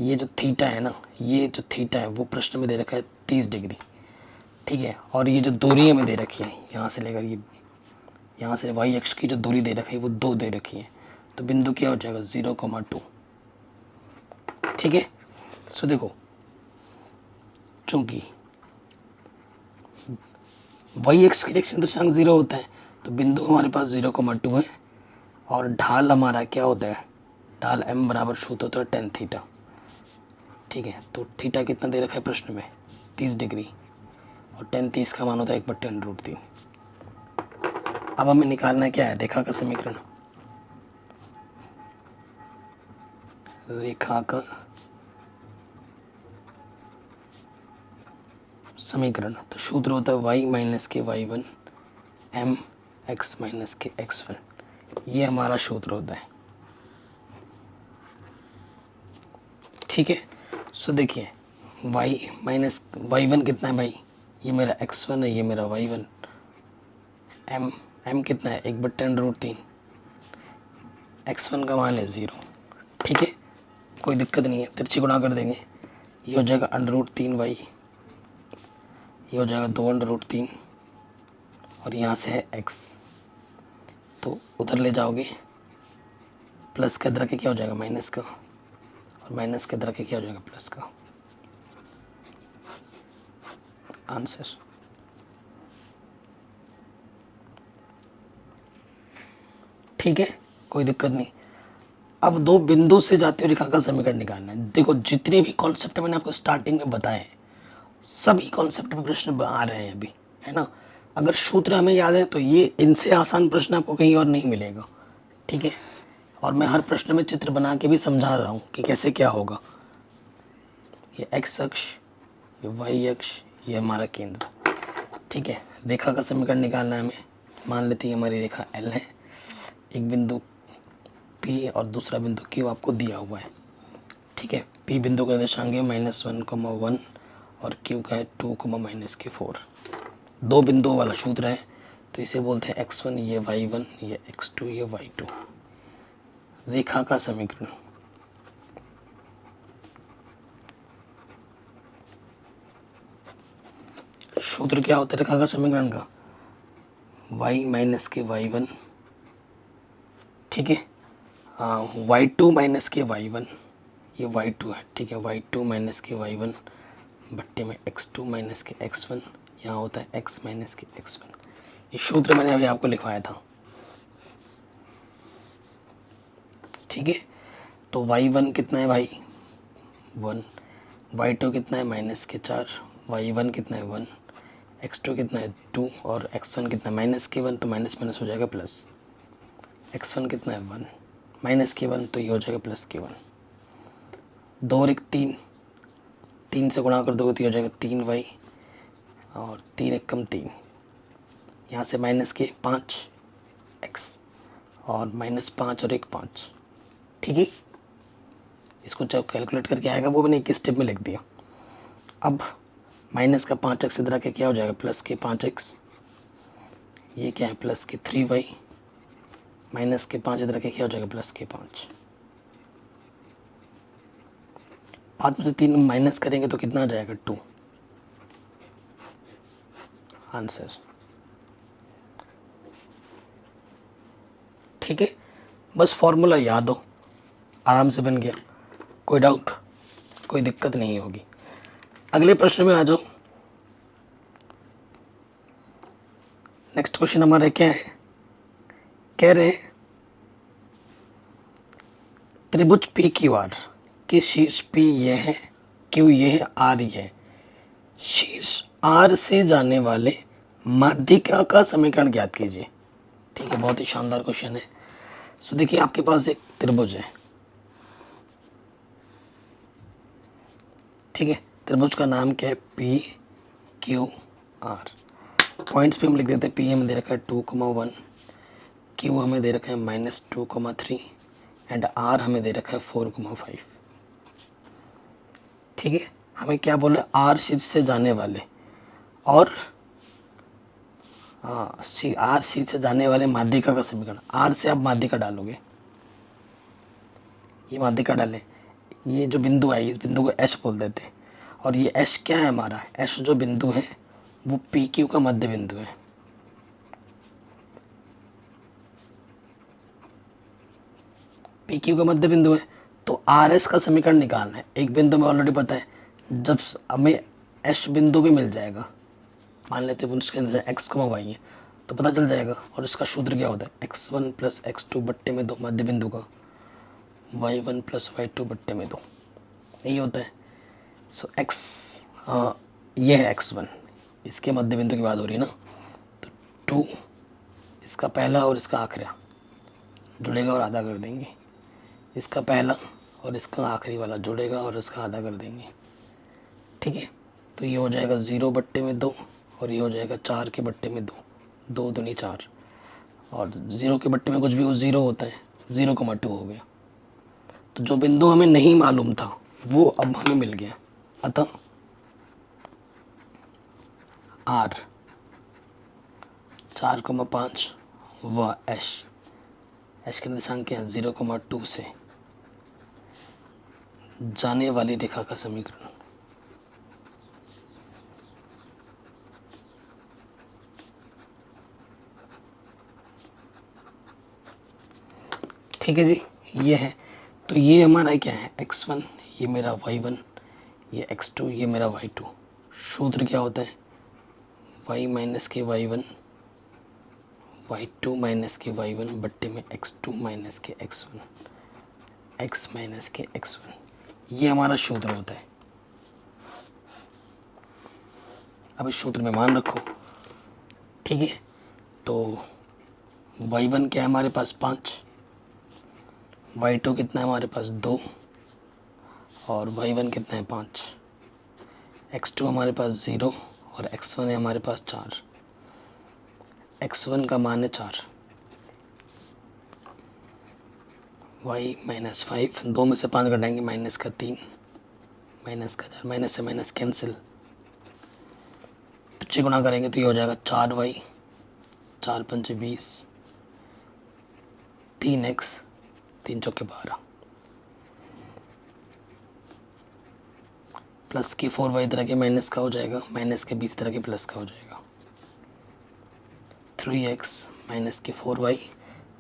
ये जो थीटा है ना, ये जो थीटा है वो प्रश्न में दे रखा है 30 डिग्री, ठीक है। और ये जो दूरी हमें दे रखी है, यहाँ से लेकर ये यहाँ से y अक्ष की जो दूरी दे रखी है वो 2 दे रखी है। तो बिंदु क्या हो जाएगा, 0,2, ठीक है। सो देखो, चूंकि y अक्ष की निर्देशांक 0 होता है, तो बिंदु हमारे पास 0,2 है, और ढाल हमारा क्या होता है, ढाल m बराबर सूत्र होता है tan थीटा, ठीक है। तो थीटा कितना दे रखा है प्रश्न में, 30 डिग्री, और tan 30 का मान होता है 1/√3। अब हमें निकालना है क्या है, रेखा का समीकरण, रेखा का समीकरण। तो सूत्र होता है y - के y1 m x - के x1, ये हमारा सूत्र होता है, ठीक है। सो देखिए, y1 कितना है भाई, ये मेरा x1 है, ये मेरा y1, m कितना है, 1/√3, x1 का मान है 0, ठीक है, कोई दिक्कत नहीं है, तिरछी गुणा कर देंगे, ये हो जाएगा √3y, ये हो जाएगा 2√3, और यहाँ से है x, तो उधर ले जाओगे, प्लस के इधर के क्या हो जाएगा, माइनस का, और माइनस के इधर के क्या हो जाएगा, प्लस का, आंसर। ठीक है, कोई दिक्कत नहीं। अब 2 बिंदु से जाती हुई रेखा का समीकरण निकालना है। देखो, जितने भी कॉन्सेप्ट मैंने आपको स्टार्टिंग में बताए, सभी कॉन्सेप्ट में प्रश्न आ रहे हैं अभी, है ना। अगर सूत्र हमें याद है तो ये इनसे आसान प्रश्न आपको कहीं और नहीं मिलेगा, ठीक है। और मैं हर प्रश्न में चित्र बना के भी समझा रहा हूँ कि कैसे क्या होगा। ये एक्स अक्ष, ये वाई अक्ष, ये हमारा केंद्र, ठीक है। रेखा का समीकरण निकालना है हमें। मान लेते हैं हमारी रेखा एल है, एक बिंदु P और दूसरा बिंदु Q आपको दिया हुआ है, ठीक है। P बिंदु का निर्देशांक है -1,1 और Q का है 2,-4। 2 बिंदुओं वाला सूत्र है, तो इसे बोलते हैं x1, ये y1, ये x2, ये y2। रेखा का समीकरण, सूत्र क्या होता है रेखा का समीकरण का, y - के y1 ठीक है। y2 माइनस के y1, ये y2 है, ठीक है। y2 माइनस के y1 बट्टे में x2 माइनस के x1, यहाँ होता है x माइनस के x1। ये सूत्र मैंने अभी आपको लिखवाया था, ठीक है। तो y1 कितना है भाई 1, y2 कितना है माइनस के 4, y1 कितना है 1, x2 कितना है 2 और x1 कितना है माइनस के 1, तो माइनस माइनस हो जाएगा प्लस। x1 कितना है 1 माइनस के 1, तो ये हो जाएगा प्लस के 1। 2 और 1 3, 3 से गुणा कर दोगे तो ये हो जाएगा 3y और 3 1 कम 3, यहाँ से माइनस के 5x और माइनस 5 और 1 5, ठीक है। इसको जब कैलकुलेट करके आएगा वो मैंने एक स्टेप में लिख दिया। अब माइनस का 5x इधर आके क्या हो जाएगा प्लस के 5x, ये क्या है प्लस के 3y, माइनस के 5 इधर आके क्या हो जाएगा प्लस के 5। 5 में से 3 माइनस करेंगे तो कितना आ जाएगा 2, आंसर, ठीक है। बस फॉर्मूला याद हो, आराम से बन गया, कोई डाउट कोई दिक्कत नहीं होगी। अगले प्रश्न में आ जाओ। नेक्स्ट क्वेश्चन हमारा क्या है, कह रहे हैं त्रिभुज पी क्यू आर के शीर्ष P ये है, Q ये है, R ये है। शीर्ष R से जाने वाले माध्यिका का समीकरण ज्ञात कीजिए। ठीक है, बहुत ही शानदार क्वेश्चन है। सो देखिए आपके पास एक त्रिभुज है, ठीक है। त्रिभुज का नाम क्या है पी क्यू आर। पॉइंट्स पे हम लिख देते हैं, पी हमें दे रखा है 2,1, क्यू हमें दे रखा है -2,3 एंड आर हमें दे रखा है 4,5। ठीक है, हमें क्या बोले आर शीर्ष से जाने वाले और आर शीर्ष से जाने वाले माध्यिका का समीकरण। आर से आप माध्यिका डालोगे, ये माध्यिका डालें, ये जो बिंदु है इस बिंदु को एच बोल देते हैं और ये एच क्या है हमारा, एच जो बिंदु है वो पी क्यू का मध्य बिंदु है। पी क्यू का मध्य बिंदु है तो आर एस का समीकरण निकालना है। एक बिंदु में ऑलरेडी पता है, जब हमें एच बिंदु भी मिल जाएगा, मान लेते हैं उसके अंदर एक्स को वाई है तो पता चल जाएगा। और इसका सूत्र क्या होता है x1 + x2 बट्टे में 2 मध्य बिंदु का, y1 + y2 बट्टे में 2, यही होता है। सो x ये है x1, इसके मध्य बिंदु की बात हो रही है ना, तो 2 इसका पहला और इसका आखिरी जुड़ेगा और आधा कर देंगे, इसका पहला और इसका आखिरी वाला जुड़ेगा और इसका आधा कर देंगे। ठीक है, तो ये हो जाएगा 0 बट्टे में 2 और ये हो जाएगा 4 के बट्टे में 2, 2 दूनी 4 और 0 के बट्टे में कुछ भी वो 0 होता है, 0,2 हो गया। तो जो बिंदु हमें नहीं मालूम था वो अब हमें मिल गया। अतः R 4,5 व एच के निर्देशांक क्या है 0,2 से जाने वाली रेखा का समीकरण। ठीक है जी, ये है। तो ये हमारा क्या है x1, ये मेरा y1, ये x2, ये मेरा y2। सूत्र क्या होता है y माइनस के y1, y2 माइनस के y1 बट्टे में x2 माइनस के x1, x माइनस के x1, ये हमारा सूत्र होता है। अब इस सूत्र में मान रखो, ठीक है। तो y1 क्या है हमारे पास 5, y2 कितना है हमारे पास 2 और y1 कितना है 5, x2 हमारे पास 0 और x1 है हमारे पास 4, x1 का मान है 4, y -5, 2 में से 5 घटाएंगे माइनस का 3, माइनस का 4, माइनस से माइनस कैंसिल, तो गुणा करेंगे तो ये हो जाएगा 4y, 4 पंचे 20, 3x, 3 चौके 12, प्लस की 4y तरह के माइनस का हो जाएगा, माइनस के 20 तरह के प्लस का हो जाएगा, 3x माइनस के 4y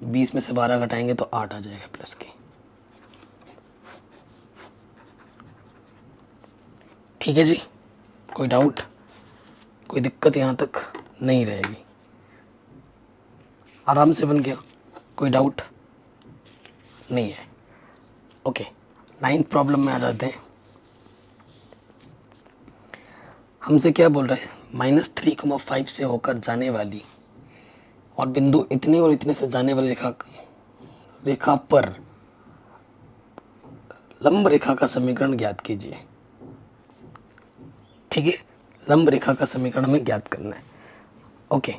20 में से 12 घटाएंगे तो 8 आ जाएगा प्लस की। ठीक है जी, कोई डाउट, कोई दिक्कत यहाँ तक नहीं रहेगी, आराम से बन गया, कोई डाउट नहीं है। ओके, 9th प्रॉब्लम में आ जाते हैं। हमसे क्या बोल रहे हैं, -3,5 से होकर जाने वाली और बिंदु इतने और इतने से जाने वाली रेखा पर लंब रेखा का समीकरण ज्ञात कीजिए। ठीक है, लंब रेखा का समीकरण हमें ज्ञात करना है। ओके,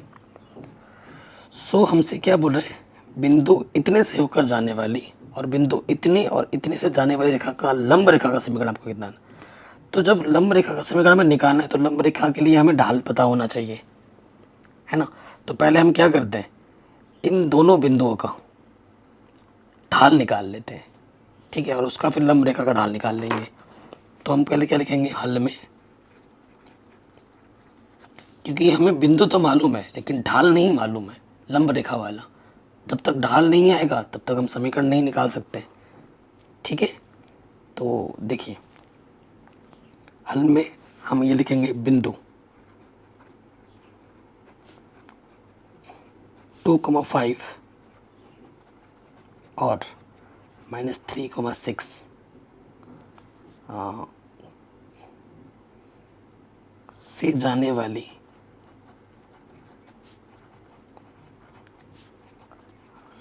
सो हमसे क्या बोल रहे हैं, बिंदु इतने से होकर जाने वाली और बिंदु इतने और इतने से जाने वाली रेखा का लंब रेखा का समीकरण आपको कितना है। तो जब लंब रेखा का समीकरण हमें निकालना है तो लंब रेखा के लिए हमें ढाल पता होना चाहिए, है ना। तो पहले हम क्या करते हैं, इन दोनों बिंदुओं का ढाल निकाल लेते हैं। ठीक है, और उसका फिर लंब रेखा का ढाल निकाल लेंगे। तो हम पहले क्या लिखेंगे हल में, क्योंकि हमें बिंदु तो मालूम है लेकिन ढाल नहीं मालूम है लंब रेखा वाला। जब तक ढाल नहीं आएगा तब तक हम समीकरण नहीं निकाल सकते। ठीक है, तो देखिए हल में हम ये लिखेंगे बिंदु 2,5 और -3,6 से जाने वाली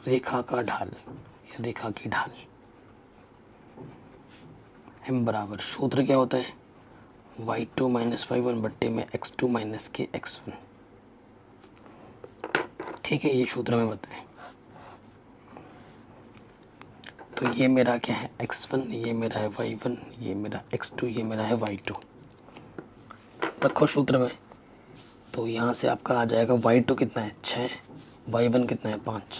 रेखा का ढाल या रेखा की ढाल। m बराबर सूत्र क्या होता है, y2 - y1 बट्टे में x2 - के x1। ठीक है, ये सूत्र में बताएं। तो ये मेरा क्या है x1, ये मेरा है y1, ये मेरा x2, ये मेरा है y2। रखो सूत्र में। तो यहाँ से आपका आ जाएगा y2 कितना है 6, y1 कितना है 5,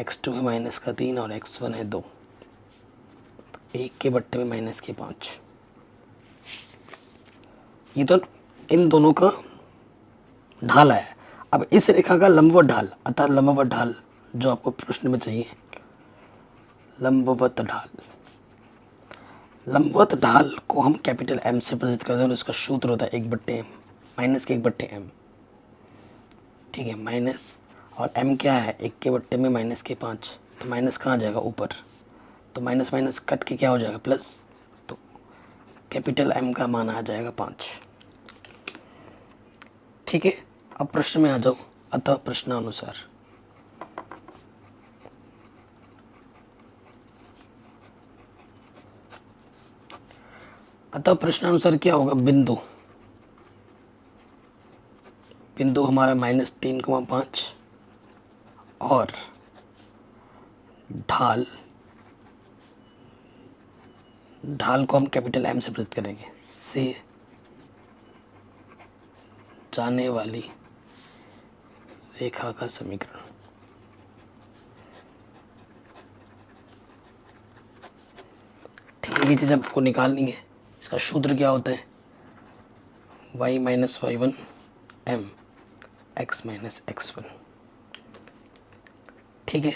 x2 है -3 और x1 है 2। तो 1 के बट्टे में -5। ये तो इन दोनों का ढाल है। अब इस रेखा का लंबवत ढाल, अतः लंबवत ढाल जो आपको प्रश्न में चाहिए, लंबवत ढाल। लंबवत ढाल को हम कैपिटल M से प्रदर्शित करते हैं और इसका सूत्र होता है 1/m माइनस के 1/m। ठीक है, माइनस और m क्या है 1 के बट्टे में -5, तो माइनस कहाँ जाएगा ऊपर, तो माइनस माइनस कट के क्या हो जाएगा प्लस, तो कैपिटल M का मान आ जाएगा 5। ठीक है, अब प्रश्न में आ जाओ। अतः प्रश्नानुसार प्रश्नानुसार क्या होगा, बिंदु हमारा -3,5 और ढाल को हम कैपिटल M से प्रदत्त करेंगे, से जाने वाली रेखा का समीकरण। ठीक है, ये चीज़ आपको निकालनी है। इसका सूत्र क्या होता है, y - y1 m x - x1। ठीक है,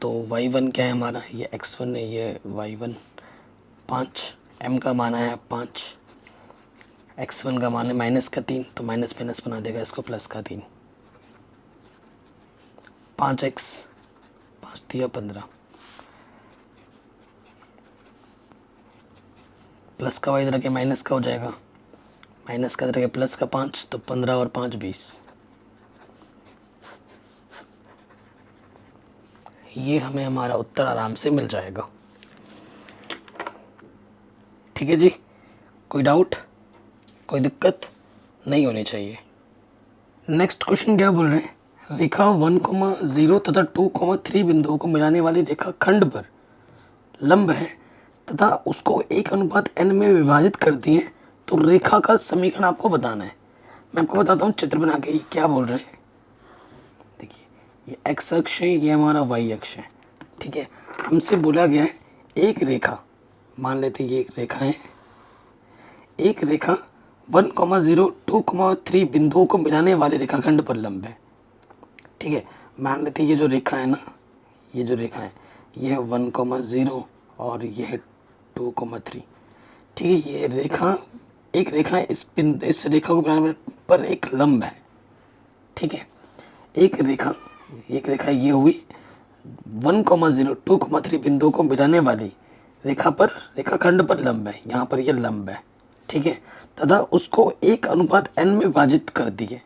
तो y1 क्या है हमारा, ये x1 है, ये y1 5, m का मान है 5, x1 का मान है -3, तो माइनस माइनस बना देगा इसको +3। 5x 5 दिया 15, प्लस का y इधर के माइनस का हो जाएगा, माइनस का इधर के प्लस का 5, तो 15 और 5 20। ये हमें हमारा उत्तर आराम से मिल जाएगा। ठीक है जी, कोई डाउट, कोई दिक्कत नहीं होनी चाहिए। नेक्स्ट क्वेश्चन क्या बोल रहे हैं, रेखा 1,0 तथा 2,3 बिंदुओं को मिलाने वाली रेखा खंड पर लंब है तथा उसको 1:n में विभाजित करती है, तो रेखा का समीकरण आपको बताना है। मैं आपको बताता हूँ चित्र बना के, क्या बोल रहे हैं। देखिए, ये x अक्ष है, ये हमारा y अक्ष है। ठीक है, हमसे बोला गया है एक रेखा, मान लेते हैं ये एक रेखा है, एक रेखा 1,0 2,3 बिंदुओं को मिलाने वाले रेखाखंड पर लंब है। ठीक है। मान लेते हैं ये जो रेखा है ना, ये जो रेखा है ये है 1,0 और ये है 2,3। ठीक है। ये रेखा, एक रेखा है, इस रेखा को बनाने पर एक लंब है। ठीक है। एक रेखा ये हुई 1,0 2,3 बिंदुओं को मिलाने वाली रेखाखंड पर लंब है, यहाँ पर ये लंब है। ठीक है। तथा उसको 1:n में विभाजित कर दिए।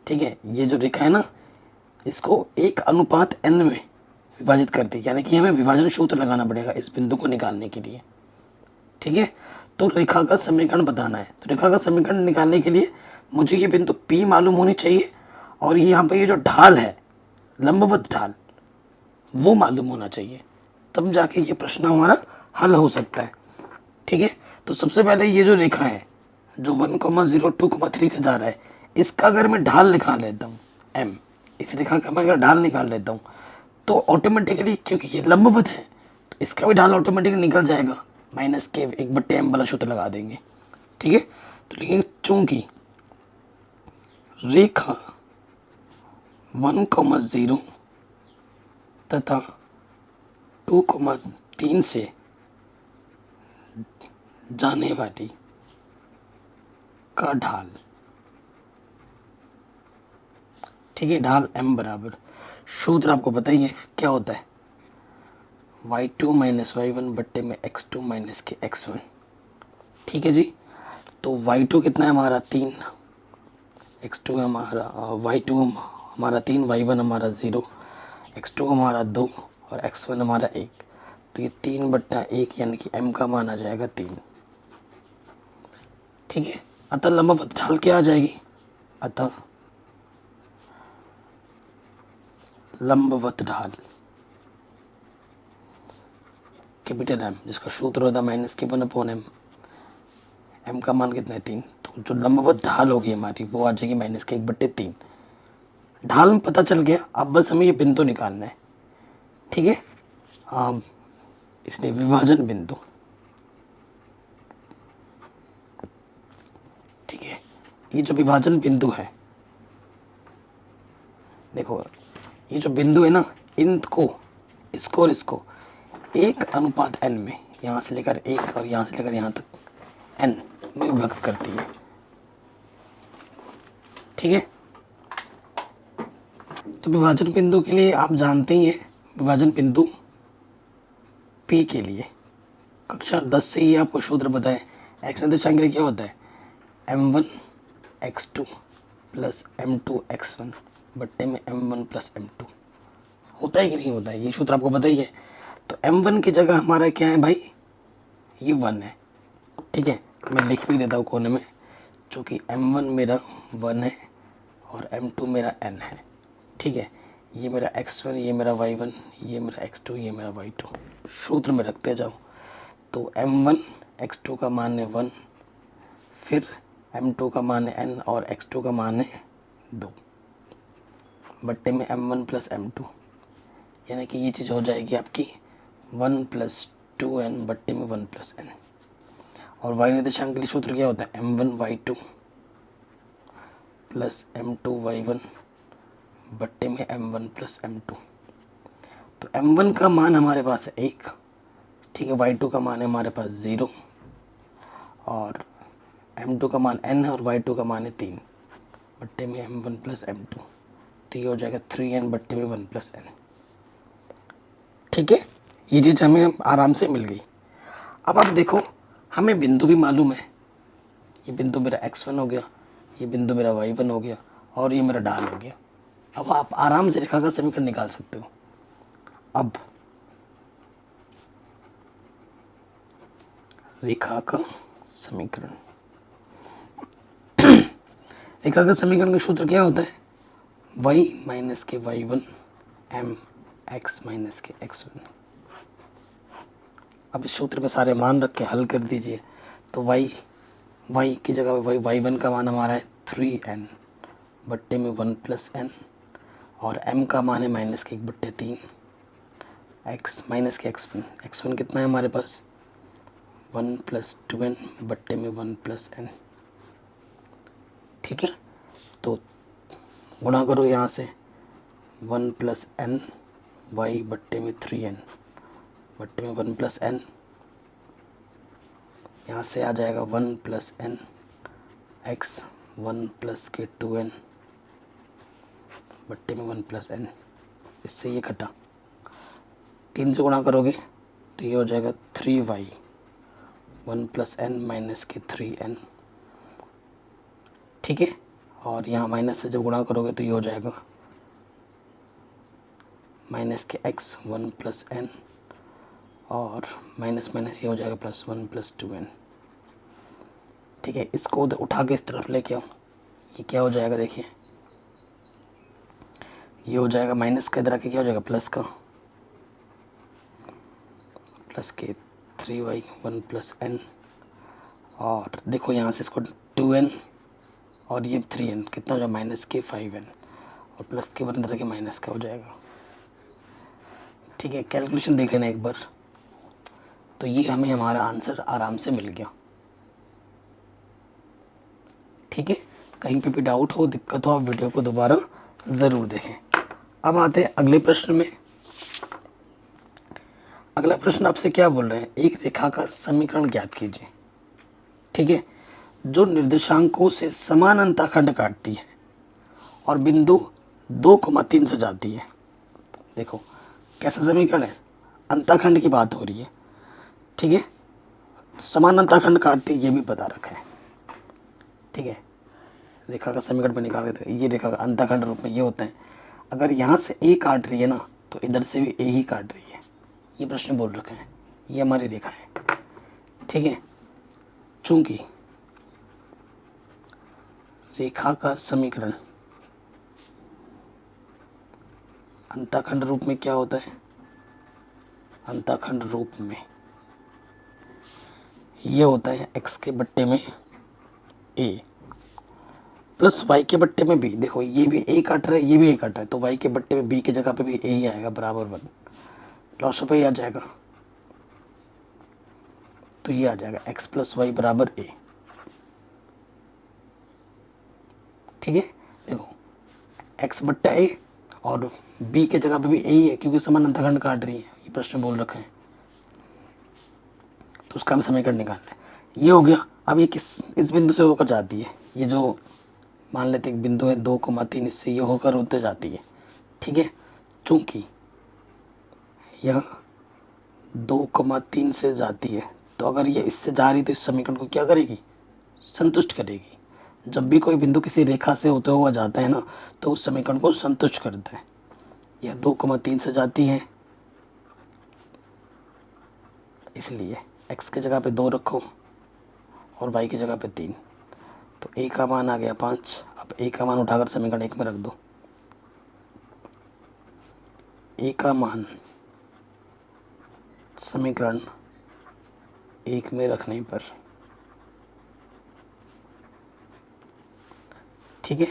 ठीक है। ये जो रेखा है ना, इसको 1:n में विभाजित कर दी, यानी कि हमें विभाजन सूत्र लगाना पड़ेगा इस बिंदु को निकालने के लिए। ठीक है। तो रेखा का समीकरण बताना है। तो रेखा का समीकरण निकालने के लिए मुझे ये बिंदु P मालूम होनी चाहिए और ये यहाँ पर ये जो ढाल है, लंबवत ढाल, वो मालूम होना चाहिए, तब जाके ये प्रश्न हमारा हल हो सकता है। ठीक है। तो सबसे पहले ये जो रेखा है जो 1,0 2,3 से जा रहा है, इसका अगर मैं ढाल निकाल लेता हूँ m, इस रेखा का मैं अगर ढाल निकाल लेता हूँ तो ऑटोमेटिकली, क्योंकि ये लंबवत है तो इसका भी ढाल ऑटोमेटिकली निकल जाएगा, -k 1/m वाला सूत्र लगा देंगे। ठीक है। तो लिखेंगे चूंकि रेखा 1,0 तथा 2,3 से जाने वाली का ढाल, ठीक है, ढाल m बराबर, सूत्र आपको पता ही है क्या होता है, y2 - y1 बट्टे में x2 - के x1। ठीक है जी। तो y2 कितना है हमारा 3, x2 हमारा y2 हमारा 3, y1 हमारा 0, x2 हमारा 2 और x1 हमारा 1। तो ये 3/1 यानी कि m का मान आ जाएगा 3। ठीक है। अतः लंबवत ढाल क्या आ जाएगी, अतः लंबवत ढाल कैपिटल M, जिसका सूत्र होता है -k1/m, m का मान कितना है 3। तो जो लंबवत ढाल होगी हमारी वो आ जाएगी -k1/3। ढाल में पता चल गया, अब बस हमें ये बिंदु निकालना है। ठीक है। इसलिए विभाजन बिंदु, ठीक है, ये जो विभाजन बिंदु है, देखो ये जो बिंदु है ना, इसको और इसको 1:n में, यहाँ से लेकर 1 और यहाँ से लेकर यहाँ तक n में विभक्त करती है। ठीक है। तो विभाजन बिंदु के लिए आप जानते ही हैं, विभाजन बिंदु P के लिए कक्षा 10 से ही आपको सूत्र पता है। एक्स निर्देशांक के लिए क्या होता है, m1 x2 plus m2 x1 बट्टे में m1 प्लस m2। होता है कि नहीं होता है, ये सूत्र आपको पता ही है। तो m1 की जगह हमारा क्या है भाई, ये 1 है। ठीक है। मैं लिख भी देता हूँ कोने में, चूँकि m1 मेरा 1 है और m2 मेरा n है। ठीक है। ये मेरा x1, ये मेरा y1, ये मेरा x2, ये मेरा y2, सूत्र में रखते जाओ। तो m1 x2 का मान है 1, फिर m2 का मान है n और x2 का मान है 2 बट्टे में m1 प्लस m2, यानी कि ये चीज़ हो जाएगी आपकी 1 + 2n बट्टे में 1 + n। और y निर्देशांक के लिए सूत्र क्या होता है, m1 y2 plus m2 y1 बट्टे में m1 प्लस m2। तो m1 का मान हमारे पास है 1, ठीक है, y2 का मान है हमारे पास 0 और m2 का मान n है और y2 का मान है 3 बट्टे में m1 प्लस m2। तो ये हो जाएगा 3n बट्टे में 1 + n। ठीक है। ये चीज़ हमें आराम से मिल गई। अब आप देखो, हमें बिंदु भी मालूम है, ये बिंदु मेरा x1 हो गया, ये बिंदु मेरा y1 हो गया और ये मेरा ढाल हो गया। अब आप आराम से रेखा का समीकरण निकाल सकते हो। अब रेखा का समीकरण, रेखा का समीकरण का सूत्र क्या होता है, y - के y1 m x - के x1। अब इस सूत्र में सारे मान रख के हल कर दीजिए। तो y की जगह y1 का मान हमारा है 3n बट्टे में 1 + n और m का मान है -1/3 x के x1 कितना है हमारे पास 1 + 2n बट्टे में 1 + n। ठीक है। तो गुणा करो यहाँ से 1 प्लस एन वाई बट्टे में 3n बट्टे में 1 प्लस एन, यहाँ से आ जाएगा 1 प्लस एन एक्स 1 प्लस के 2n बट्टे में 1 प्लस एन। इससे ये कटा, 3 से गुणा करोगे तो ये हो जाएगा 3y 1 प्लस एन माइनस के 3n, ठीक है। और यहाँ माइनस से जब गुणा करोगे तो ये हो जाएगा माइनस के x 1 प्लस एन और माइनस माइनस ये हो जाएगा प्लस 1 प्लस 2n, ठीक है। इसको उधर उठा के इस तरफ लेके आओ, ये क्या हो जाएगा देखिए, ये हो जाएगा माइनस का, इधर आके क्या हो जाएगा प्लस का, प्लस के 3y 1 प्लस एन, और देखो यहाँ से इसको 2n और ये 3n कितना हो जाएगा माइनस के 5n और प्लस के 1 इधर के माइनस का हो जाएगा, ठीक है। कैलकुलेशन देख लेना एक बार, तो ये हमें हमारा आंसर आराम से मिल गया, ठीक है। कहीं पे भी डाउट हो, दिक्कत हो, आप वीडियो को दोबारा ज़रूर देखें। अब आते हैं अगले प्रश्न में। अगला प्रश्न आपसे क्या बोल रहे हैं, एक रेखा का समीकरण ज्ञात कीजिए, ठीक है, जो निर्देशांकों से समान अंतःखंड काटती है और बिंदु 2,3 से जाती है। देखो कैसा समीकरण है, अंतःखंड की बात हो रही है, ठीक है। समान अंतःखंड काटती है ये भी बता रखा है, ठीक है। रेखा का समीकरण पे निकाल देते हैं, ये रेखा का अंतःखंड रूप में ये होता है। अगर यहाँ से ए काट रही है ना तो इधर से भी ए ही काट रही है, ये प्रश्न बोल रखा है, ये हमारी रेखा है, ठीक है। चूंकि रेखा का समीकरण अंतःखंड रूप में क्या होता है, अंतःखंड रूप में ये होता है x के बट्टे में a प्लस y के बट्टे में b। देखो ये भी a काट रहा है, ये भी a काट रहा है, तो y के बट्टे में b की जगह पे भी a ही आएगा, बराबर 1, लॉस ऑफ a आ जाएगा, तो ये आ जाएगा x प्लस वाई बराबर a, ठीक है। देखो x बट्टा a और b के जगह पे भी a ही है, क्योंकि समान अंतःखंड काट रही है, ये प्रश्न बोल रखा है, तो उसका हम समीकरण निकालना है। ये हो गया। अब ये इस बिंदु से होकर जाती है, ये जो मान लेते हैं बिंदु है 2,3, इससे ये होकर होते जाती है, ठीक है। चूंकि यह 2,3 से जाती है, तो अगर ये इससे जा रही तो इस समीकरण को क्या करेगी, संतुष्ट करेगी। जब भी कोई बिंदु किसी रेखा से होते हुआ जाता है ना तो उस समीकरण को संतुष्ट करता है। यह 2,3 से जाती है, इसलिए x की जगह पे 2 रखो और y की जगह पे 3, तो a का मान आ गया 5। अब a का मान उठाकर समीकरण 1 में रख दो, a का मान समीकरण 1 में रखने पर, ठीक है,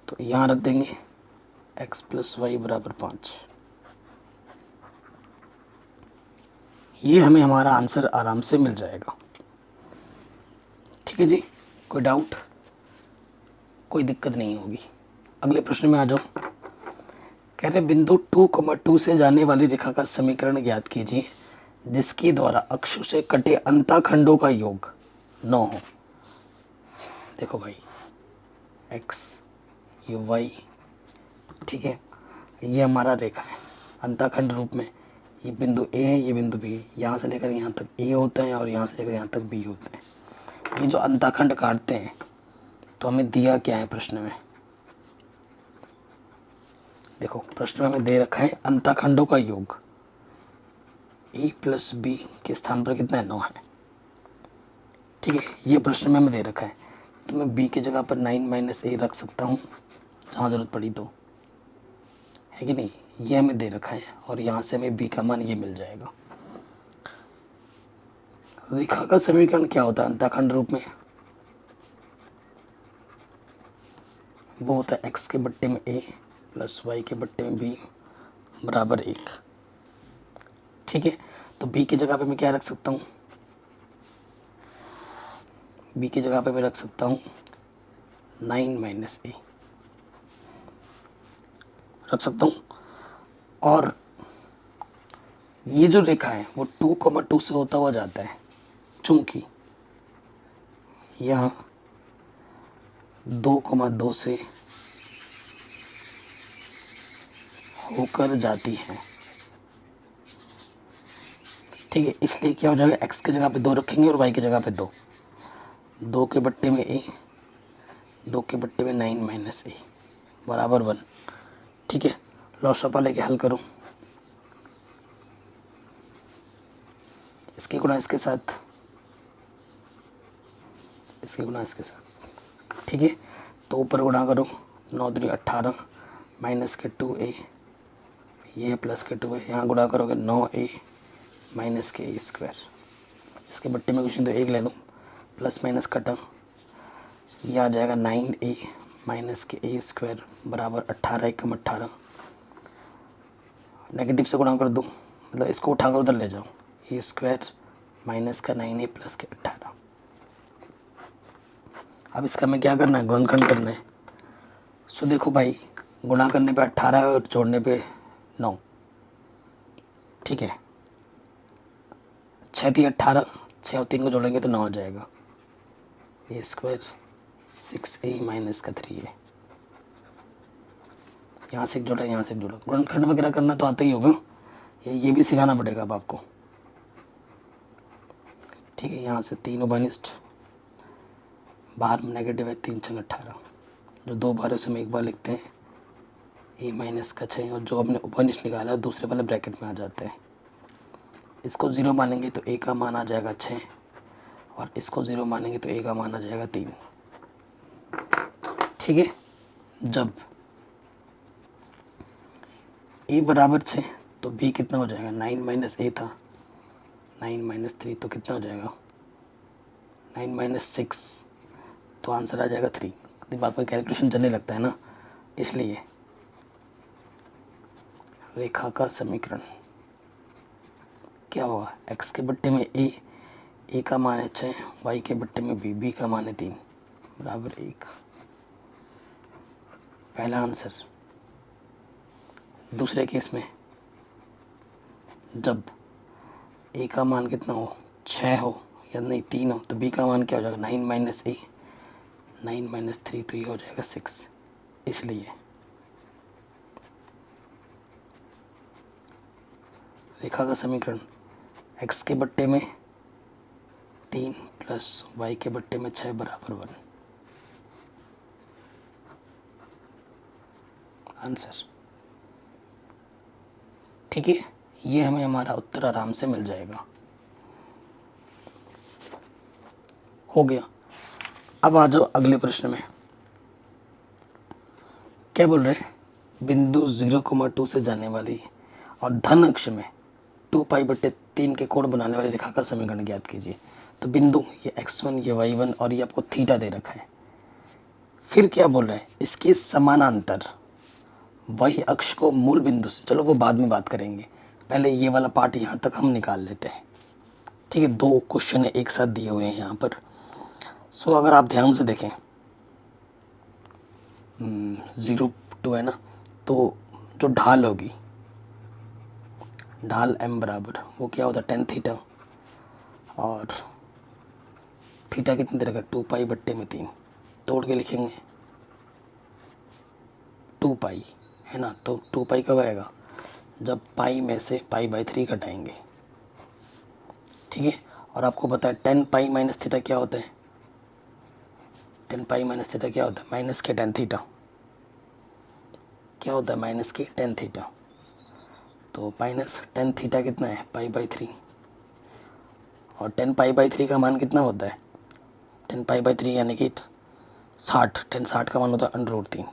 तो यहाँ रख देंगे x प्लस वाई बराबर 5। ये हमें हमारा आंसर आराम से मिल जाएगा, ठीक है जी। कोई डाउट, कोई दिक्कत नहीं होगी। अगले प्रश्न में आ जाओ। कह रहे बिंदु 2,2 से जाने वाली रेखा का समीकरण ज्ञात कीजिए जिसके द्वारा अक्षों से कटे अंतःखंडों का योग 9 हो। देखो भाई x ये y, ठीक है, ये हमारा रेखा है अंतःखंड रूप में, ये बिंदु A है, ये बिंदु B है, यहाँ से लेकर यहाँ तक A होता है और यहाँ से लेकर यहाँ तक B होता है। ये जो अंतःखंड काटते हैं तो हमें दिया क्या है प्रश्न में, देखो प्रश्न में हमें दे रखा है अंतःखंडों का योग, A प्लस B के स्थान पर कितना है, 9 है, ठीक है। ये प्रश्न में हमें दे रखा है, तो मैं B की जगह पर 9 माइनस A रख सकता हूँ जहाँ ज़रूरत पड़ी तो, है कि नहीं। ये हमें दे रखा है और यहाँ से हमें B का मान ये मिल जाएगा। रेखा का समीकरण क्या होता है अंतःखंड रूप में, वो होता है x के बट्टे में a प्लस y के बट्टे में b बराबर 1, ठीक है। तो b की जगह पे मैं क्या रख सकता हूँ, b की जगह पे मैं रख सकता हूँ 9 माइनस a रख सकता हूँ। और ये जो रेखा है वो 2,2 से होता हुआ जाता है, चूंकि यहाँ 2,2 से होकर जाती है। ठीक है, इसलिए क्या हो जाएगा, x की जगह पे 2 रखेंगे और y की जगह पे 2, 2 के बट्टे में a, 2 के बट्टे में 9 माइनस a बराबर 1। ठीक है, लॉसपा लेके हल करूँ, इसके गुणा इसके साथ, इसके गुणा इसके साथ। ठीक है, तो ऊपर गुणा करो, 9 दूनी 18 माइनस के 2a, ये प्लस के 2a, यहाँ गुणा करोगे 9a माइनस के a स्क्वायर, इसके बट्टे में कुछ नहीं तो 1 ले लूँ, प्लस माइनस कटा, ये आ जाएगा 9a माइनस के a स्क्वायर बराबर 18, 1 कम 18, नेगेटिव से गुणा कर दो, मतलब इसको उठाकर उधर ले जाओ, ये स्क्वायर माइनस का 9a प्लस के 18। अब इसका हमें क्या करना है, गुणनखंड करना है। सो देखो भाई, गुणा करने पे 18 है और जोड़ने पे 9। ठीक है, 6 थी 18, 6 और 3 को जोड़ेंगे तो 9 आ जाएगा, ए स्क्वायर 6a माइनस का 3a, यहाँ से एक जोड़ा यहाँ से एक जोड़ा। गुणनखंड वगैरह करना तो आता ही होगा, ये भी सिखाना पड़ेगा अब आपको। ठीक है, यहाँ से 3 ओबानिस्ट, बाहर में नेगेटिव है, 3 छंग 18, जो 2 बार उसे हम एक बार लिखते हैं, ए माइनस का 6, और जो हमने ओबानिस्ट निकाला दूसरे वाले ब्रैकेट में आ जाते हैं। इसको 0 मानेंगे तो ए का मान आ जाएगा 6, और इसको 0 मानेंगे तो ए का मान आ जाएगा 3। ठीक है, जब ए बराबर 6 तो बी कितना हो जाएगा, 9 माइनस ए था, 9 माइनस 3 तो कितना हो जाएगा, 9 माइनस 6, तो आंसर आ जाएगा 3। दिमाग में कैलकुलेशन चलने लगता है ना, इसलिए रेखा का समीकरण क्या होगा, x के बट्टे में a का मान है 6, y के बट्टे में b का मान है 3 बराबर 1। पहला आंसर। दूसरे केस में जब a का मान कितना हो, 6 हो या नहीं 3 हो, तो b का मान क्या हो जाएगा, 9 माइनस a, 9 माइनस 3, तो ये हो जाएगा 6। इसलिए रेखा का समीकरण x के बट्टे में 3 प्लस y के बट्टे में 6 बराबर 1। आंसर। ठीक है, ये हमें हमारा उत्तर आराम से मिल जाएगा। हो गया। अब आ जाओ अगले प्रश्न में। क्या बोल रहे हैं, बिंदु 0,2 से जाने वाली और धन अक्ष में 2 पाई बट्टे 3 के कोण बनाने वाली रेखा का समीकरण ज्ञात कीजिए। तो बिंदु ये x1, ये y1 और ये आपको थीटा दे रखा है। फिर क्या बोल रहे हैं, इसके समानांतर वही अक्ष को मूल बिंदु से, चलो वो बाद में बात करेंगे, पहले ये वाला पार्ट यहाँ तक हम निकाल लेते हैं। ठीक है, 2 क्वेश्चन एक साथ दिए हुए हैं यहाँ पर। सो अगर आप ध्यान से देखें, 0,2 है ना, तो जो ढाल होगी, ढाल m बराबर वो क्या होता है, tan थीटा, और थीटा कितनी तरह का, 2 पाई बट्टे में 3, तोड़ के लिखेंगे 2 पाई है ना। तो 2 पाई कब आएगा, जब पाई में से पाई/3 घटाएंगे। ठीक है, और आपको पता है tan पाई माइनस थीटा क्या होता है, tan पाई माइनस थीटा क्या होता है, माइनस के tan थीटा। क्या होता है, माइनस के tan थीटा। तो माइनस tan थीटा कितना है, पाई/3, और tan पाई/3 का मान कितना होता है, tan पाई/3 यानी कि 60, tan 60 का मान होता है √3।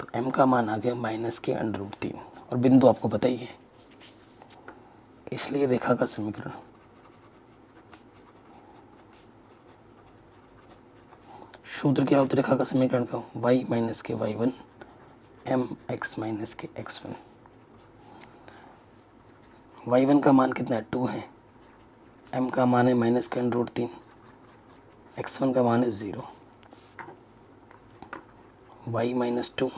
तो m का मान आ गया माइनस के √3, और बिंदु आपको पता ही है, इसलिए रेखा का समीकरण सूत्र क्या होता है रेखा का समीकरण का, y माइनस के y1 m x माइनस के x1। y1 का मान कितना है, 2 है, m का मान है माइनस के √3, x1 का मान है 0, y माइनस 2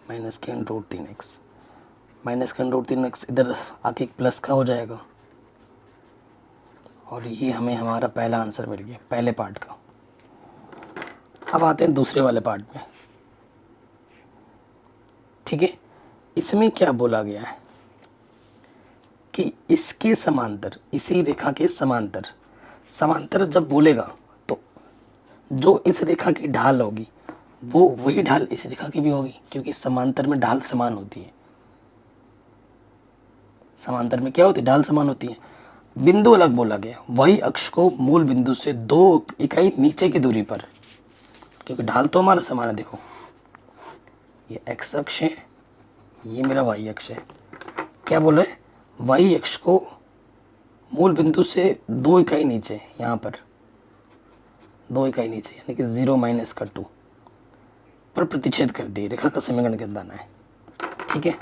माइनस के √3x माइनस का अंडर रूट 3x इधर आके एक प्लस का हो जाएगा, और ये हमें हमारा पहला आंसर मिल गया पहले पार्ट का। अब आते हैं दूसरे वाले पार्ट में। ठीक है, इसमें क्या बोला गया है कि इसके समांतर, इसी रेखा के समांतर, समांतर जब बोलेगा तो जो इस रेखा की ढाल होगी वो वही ढाल इस रेखा की भी होगी, क्योंकि समांतर में ढाल समान होती है। समांतर में क्या होती है, ढाल समान होती है। बिंदु अलग बोला गया, वही अक्ष को मूल बिंदु से 2 इकाई नीचे की दूरी पर, क्योंकि ढाल तो हमारा समान है। देखो ये x अक्ष है, ये मेरा y अक्ष है। क्या बोल रहे हैं, y अक्ष को मूल बिंदु से 2 इकाई नीचे, यहाँ पर 2 इकाई नीचे यानी कि 0 माइनस का 2 पर प्रतिच्छेद कर दिए। रेखा का समीकरण क्या बताना है। ठीक है,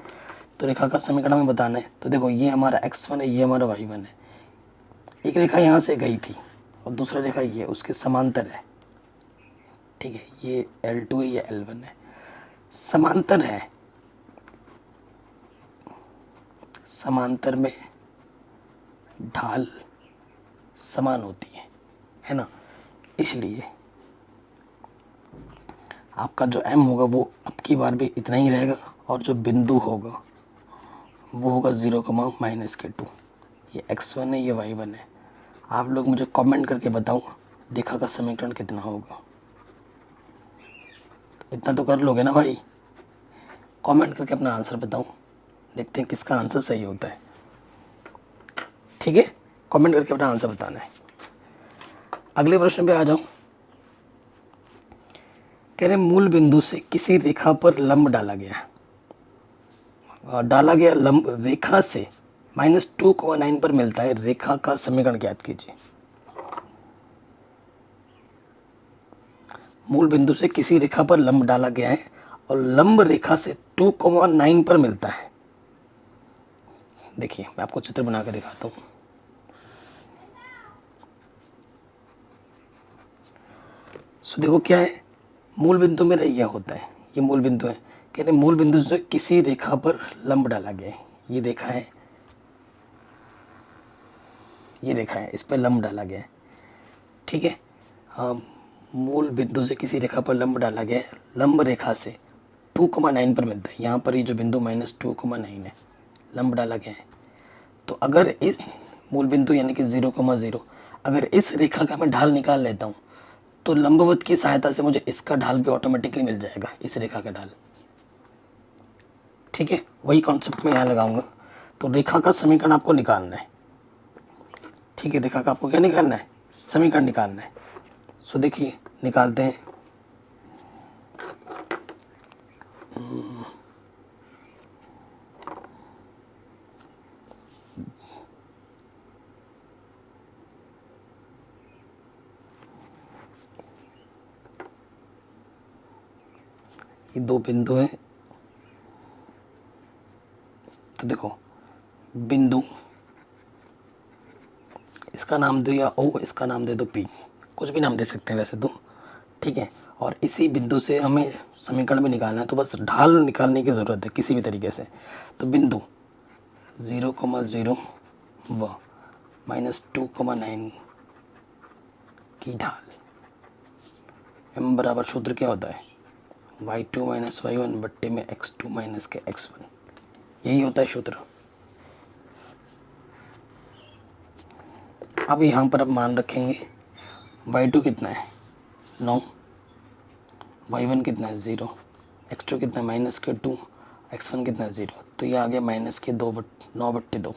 तो रेखा का समीकरण हमें बताना है। तो देखो ये हमारा x1 है, ये हमारा y1 है। एक रेखा यहाँ से गई थी और दूसरा रेखा ये उसके समांतर है। ठीक है, ये L2 है, ये L1 है, समांतर है। समांतर में ढाल समान होती है ना। इसलिए आपका जो m होगा वो अब की बार भी इतना ही रहेगा, और जो बिंदु होगा वो होगा 0, -2। ये x1 है, ये y1 है। आप लोग मुझे कमेंट करके बताओ रेखा का समीकरण कितना होगा। इतना तो कर लोगे ना भाई, कमेंट करके अपना आंसर बताओ, देखते हैं किसका आंसर सही होता है। ठीक है, कमेंट करके अपना आंसर बताना है। अगले प्रश्न पे आ जाओ। कह रहे मूल बिंदु से किसी रेखा पर लंब डाला गया, लंब रेखा से -2,9 पर मिलता है। रेखा का समीकरण ज्ञात कीजिए। मूल बिंदु से किसी रेखा पर लंब डाला गया है और लंब रेखा से 2,9 पर मिलता है। देखिए मैं आपको चित्र बना कर दिखाता हूँ। सो देखो क्या है, मूल बिंदु मेरा यह होता है, ये मूल बिंदु है। कहते हैं मूल बिंदु से किसी रेखा पर लंब डाला गया है। ये रेखा है, ये रेखा है, इस पर लंब डाला गया है। ठीक है, हाँ, मूल बिंदु से किसी रेखा पर लंब डाला गया है, लंब रेखा से 2,9 पर मिलता है। यहाँ पर ये जो बिंदु -2,9 है, लंब डाला गया है। तो अगर इस मूल बिंदु यानी कि 0,0, अगर इस रेखा का मैं ढाल निकाल लेता हूँ तो लंबवत की सहायता से मुझे इसका ढाल भी ऑटोमेटिकली मिल जाएगा, इस रेखा का ढाल। ठीक है, वही कॉन्सेप्ट मैं यहाँ लगाऊंगा। तो रेखा का समीकरण आपको निकालना है। ठीक है, रेखा का आपको क्या निकालना है, समीकरण निकालना है। सो देखिए निकालते हैं। ये 2 बिंदु हैं। तो देखो बिंदु, इसका नाम दो या O, इसका नाम दे दो P, कुछ भी नाम दे सकते हैं वैसे तो। ठीक है, और इसी बिंदु से हमें समीकरण भी निकालना है, तो बस ढाल निकालने की ज़रूरत है किसी भी तरीके से। तो बिंदु 0,0 व -2,9 की ढाल, m बराबर सूत्र क्या होता है, y2 - y1 बट्टे में x2 - के x1, यही होता है सूत्र। अब यहाँ पर अब मान रखेंगे y2 कितना है 9, y1 कितना है 0, x2 कितना है -2, x1 कितना है 0। तो ये आ गया -9/2, -9/2।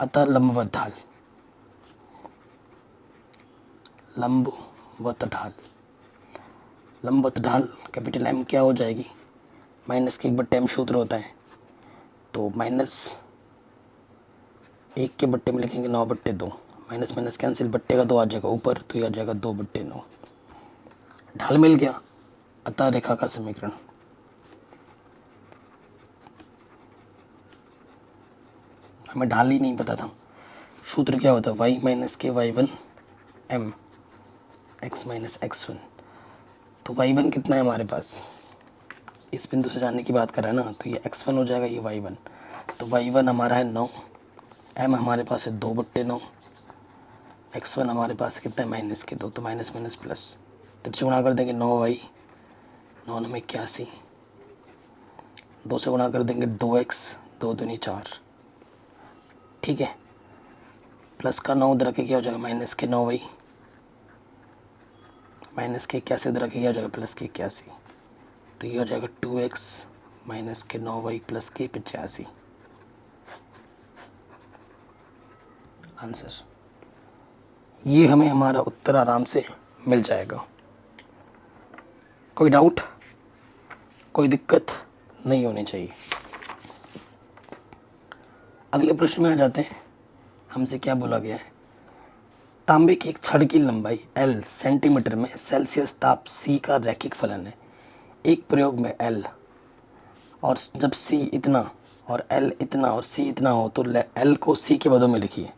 अतः लंबवत ढाल, लंबवत ढाल कैपिटल M क्या हो जाएगी, -1/m सूत्र होता है। तो -1 के बट्टे में लिखेंगे 9/2, माइनस माइनस कैंसिल, बट्टे का 2 आ जाएगा ऊपर, तो ये आ जाएगा 2/9। ढाल मिल गया, अतः रेखा का समीकरण। हमें ढाल ही नहीं पता था, सूत्र क्या होता है y - के y1 m x - x1। तो y1 कितना है हमारे पास इस बिंदु से जाने की बात कर रहा है ना, तो ये x1 हो जाएगा, ये y1। तो y1 हमारा है 9, m हमारे पास है 2/9, x1 हमारे पास कितना है -2, तो माइनस माइनस प्लस, तो गुणा कर देंगे 9y, 9 में 81, 2 से गुणा कर देंगे 2x, 2 दूनी 4, ठीक है। प्लस का 9 उधर के क्या हो जाएगा, माइनस के 9y, माइनस के 81 उधर के क्या हो जाएगा, प्लस के 81, तो ये हो जाएगा 2x माइनस के 9y प्लस के 85 आंसर। ये हमें हमारा उत्तर आराम से मिल जाएगा। कोई डाउट, कोई दिक्कत नहीं होनी चाहिए। अगले प्रश्न में आ जाते हैं। हमसे क्या बोला गया है, तांबे की एक छड़ की लंबाई L सेंटीमीटर में सेल्सियस ताप C का रैखिक फलन है। एक प्रयोग में L और जब C इतना और L इतना और C इतना हो तो L को C के पदों में लिखिए।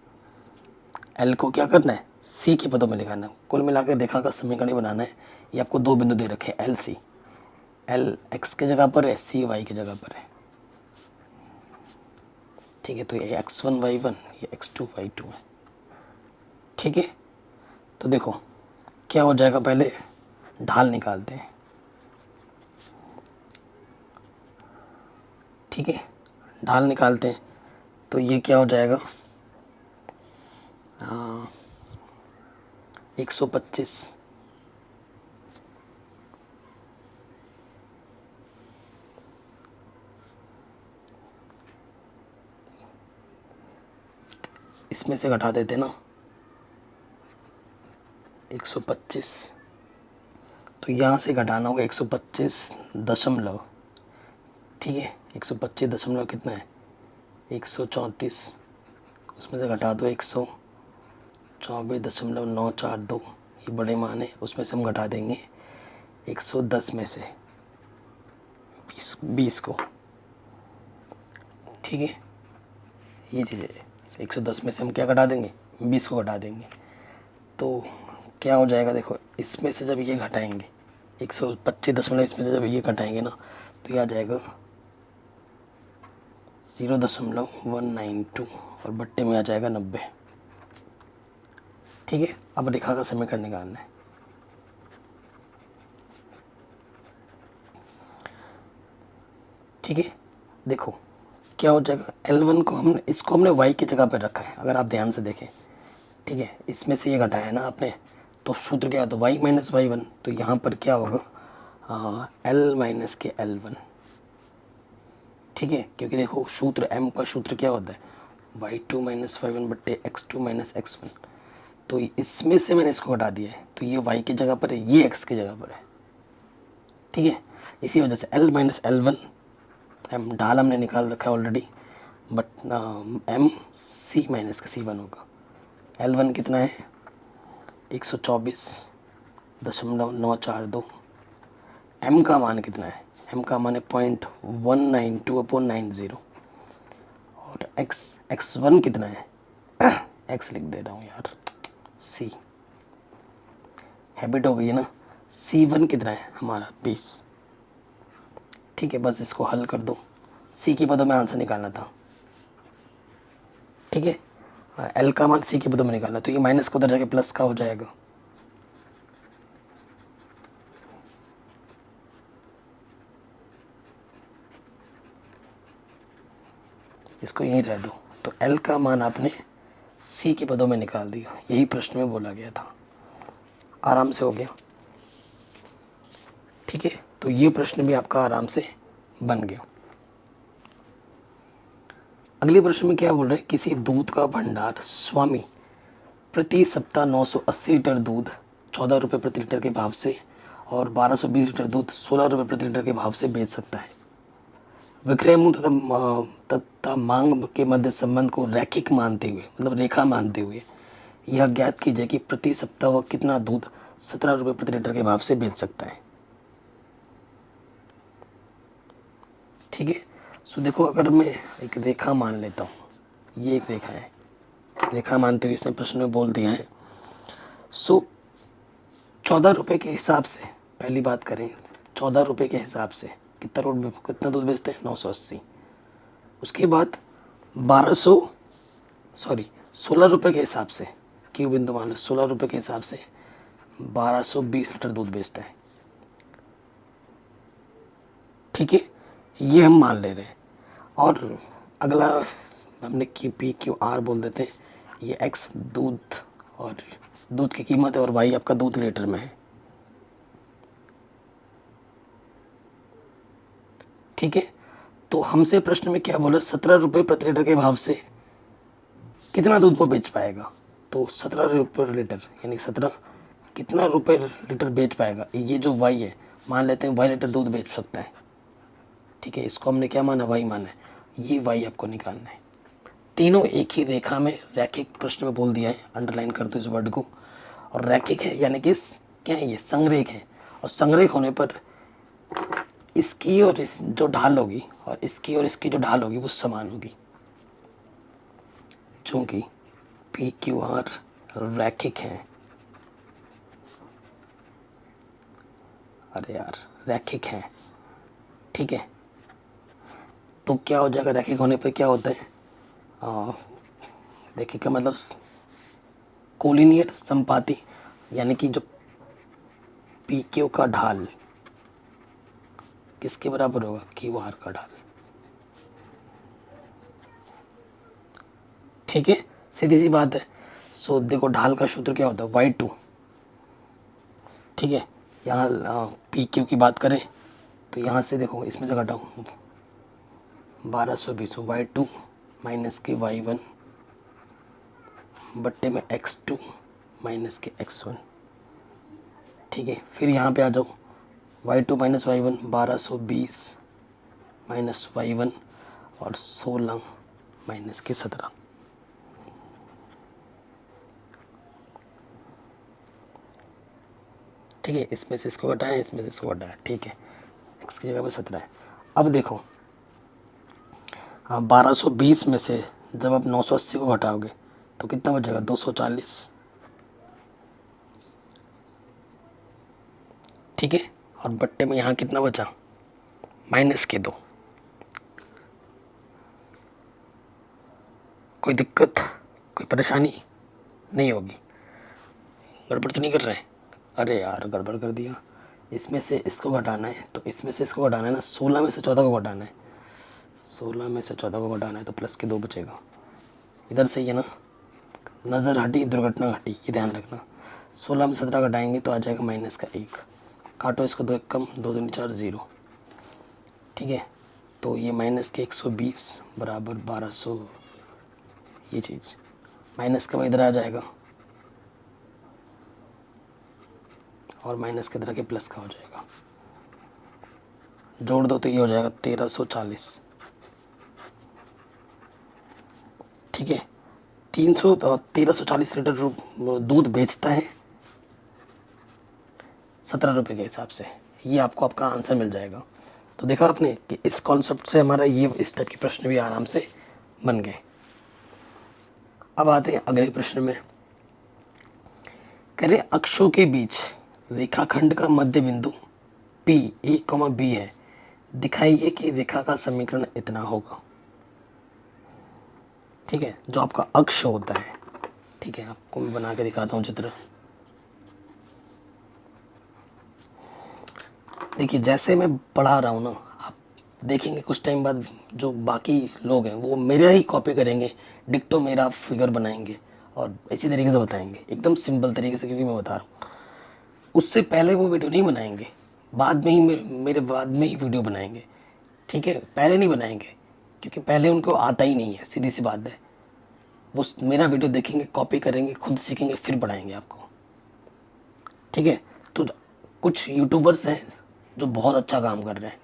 L को क्या करना है, C के पदों में लिखाना है। कुल मिलाकर देखा का समीकरण बनाना है। ये आपको दो बिंदु दे रखे हैं, LC, L x के जगह पर है, C y की जगह पर है, ठीक है। तो ये x1 y1, ये x2 y2 है, ठीक है। तो देखो क्या हो जाएगा, पहले ढाल निकालते हैं, ठीक है। ढाल निकालते हैं तो ये क्या हो जाएगा, 125, इसमें से घटा देते ना 125, तो यहाँ से घटाना होगा 125 ठीक है। 125 कितना है, 134, उसमें से घटा दो 124.942, ये बड़े मान है, उसमें से हम घटा देंगे 110 में से 20 को, ठीक है। ये चीज़ है, 110 में से हम क्या घटा देंगे, 20 को घटा देंगे, तो क्या हो जाएगा, देखो इसमें से जब ये घटाएंगे 125 इसमें से जब ये घटाएंगे ना, तो ये आ जाएगा 0.192 और बट्टे में आ जाएगा 90, ठीक है। अब रेखा का समीकरण निकालना है। ठीक है, देखो क्या हो जाएगा, L1 को इसको हमने y की जगह पर रखा है, अगर आप ध्यान से देखें, ठीक है। इसमें से ये घटाया है ना आपने, तो सूत्र क्या है, तो y माइनस y1, तो यहाँ पर क्या होगा, L माइनस के L1, ठीक है। क्योंकि देखो सूत्र m का सूत्र क्या होता है, y2 माइनस y1 बट्टे x2 माइनस x1, तो इसमें से मैंने इसको घटा दिया है, तो ये y की जगह पर है, ये x की जगह पर है, ठीक है। इसी वजह से L माइनस L1, m ढाल हमने निकाल रखा है already, but m C minus का C1 होगा। L1 कितना है, 124.942, m का मान कितना है, m का मान है 0.192/90, और x1 कितना है, x लिख दे रहा हूँ यार, c हैबिट हो गई है ना। c1 कितना है हमारा 20, ठीक है। बस इसको हल कर दो, c की पदों में आंसर निकालना था, ठीक है। l का मान c के पदों में निकालना, तो ये माइनस को उधर जाके प्लस का हो जाएगा, इसको यहीं रह दो। तो L का मान आपने C के पदों में निकाल दिया, यही प्रश्न में बोला गया था, आराम से हो गया, ठीक है। तो ये प्रश्न भी आपका आराम से बन गया। अगले प्रश्न में क्या बोल रहे हैं, किसी दूध का भंडार स्वामी प्रति सप्ताह 980 लीटर दूध 14 रुपये प्रति लीटर के भाव से और 1220 लीटर दूध 16 रुपये प्रति लीटर के भाव से बेच सकता है। विक्रय मूल्य तथा मांग के मध्य संबंध को रैखिक मानते हुए, मतलब रेखा मानते हुए यह ज्ञात कीजिए कि प्रति सप्ताह वह कितना दूध 17 रुपये प्रति लीटर के भाव से बेच सकता है, ठीक है। सो देखो, अगर मैं एक रेखा मान लेता हूँ, ये एक रेखा है, रेखा मानते हुए इसने प्रश्न में बोल दिया है। सो 14 रुपये के हिसाब से, पहली बात करें 14 रुपये के हिसाब से कितना दूध बेचते हैं, 980। उसके बाद 16 रुपये के हिसाब से, क्यों बिंदु मान लो 16 रुपये के हिसाब से 1220 लीटर दूध बेचते हैं। ठीक है, ये हम मान ले रहे हैं। और अगला हमने PQR बोल देते हैं, ये X दूध और दूध की कीमत है और Y आपका दूध लीटर में है। ठीक है, तो हमसे प्रश्न में क्या बोला, 17 रुपये प्रति लीटर के भाव से कितना दूध वो बेच पाएगा। तो 17 रुपये लीटर यानी 17 कितना रुपये लीटर बेच पाएगा। ये जो Y है, मान लेते हैं Y लीटर दूध बेच सकता है। ठीक है, इसको हमने क्या माना, Y माना है। ये Y आपको निकालना है। तीनों एक ही रेखा में, रैखिक प्रश्न में बोल दिया है, अंडरलाइन कर दो इस वर्ड को। और रैखिक है यानी कि क्या है, ये संरेख है। और संरेख होने पर इसकी और इस जो ढाल होगी और इसकी और इसकी जो ढाल होगी वो समान होगी। चूंकि PQR रैखिक है, अरे यार रैखिक है, ठीक है, तो क्या हो जाएगा, रैखिक होने पर क्या होता है, रैखिक का मतलब कोलिनियर संपाती, यानी कि जो PQ का ढाल किसके बराबर होगा, QR का ढाल। ठीक है, सीधी सी बात है। सो देखो ढाल का सूत्र क्या होता है, Y2। ठीक है, यहाँ PQ की बात करें तो यहाँ से देखो, इसमें से घटाऊँ 1220 Y2 माइनस के Y1 बट्टे में X2 माइनस के X1। ठीक है, फिर यहाँ पे आ जाओ, Y2 minus Y1 1220 minus Y1 और 16 माइनस के 17। ठीक है, इसमें से इसको घटाएं, इसमें से इसको घटाएं। ठीक है, x की जगह पर 17 है। अब देखो 1220 में से जब आप 980 को घटाओगे तो कितना बचेगा, 240। ठीक है, और बट्टे में यहाँ कितना बचा, माइनस के 2। कोई दिक्कत, कोई परेशानी नहीं होगी, गड़बड़ तो नहीं कर रहे हैं। अरे यार गड़बड़ कर दिया, इसमें से इसको घटाना है तो इसमें से इसको घटाना है ना, 16 में से 14 को घटाना है, 16 में से 14 को घटाना है तो प्लस के 2 बचेगा। इधर से ये ना नज़र हटी दुर्घटना घटी, ये ध्यान रखना। 16 में 17 घटाएंगे तो आ जाएगा माइनस का 1। काटो इसको, 2 1 कम, 2 2 4 0। ठीक है, तो ये माइनस के 120 बराबर 1200, ये चीज़ माइनस का इधर आ जाएगा और माइनस के तरह के प्लस का हो जाएगा। जोड़ दो तो ये हो जाएगा 1340। ठीक है, 1340 लीटर दूध बेचता है 17 रुपये के हिसाब से। ये आपको आपका आंसर मिल जाएगा। तो देखा आपने कि इस कॉन्सेप्ट से हमारा ये इस टाइप के प्रश्न भी आराम से बन गए। अब आते हैं अगले प्रश्न में। करें अक्षों के बीच रेखाखंड का मध्य बिंदु P A, B है, दिखाइए कि रेखा का समीकरण इतना होगा। ठीक है, जो आपका अक्ष होता है। ठीक है, आपको मैं बना के दिखाता हूँ चित्र। देखिए जैसे मैं पढ़ा रहा हूँ ना, आप देखेंगे कुछ टाइम बाद जो बाकी लोग हैं वो मेरा ही कॉपी करेंगे, डिक्टो मेरा फिगर बनाएंगे और इसी तरीके से बताएंगे, एकदम सिंपल तरीके से, क्योंकि मैं बता रहा हूँ। उससे पहले वो वीडियो नहीं बनाएंगे, बाद में ही मेरे बाद में ही वीडियो बनाएंगे। ठीक है, पहले नहीं बनाएंगे क्योंकि पहले उनको आता ही नहीं है, सीधी सी बात है। वो मेरा वीडियो देखेंगे, कॉपी करेंगे, खुद सीखेंगे, फिर पढ़ाएंगे आपको। ठीक है, तो कुछ यूट्यूबर्स हैं जो बहुत अच्छा काम कर रहे हैं।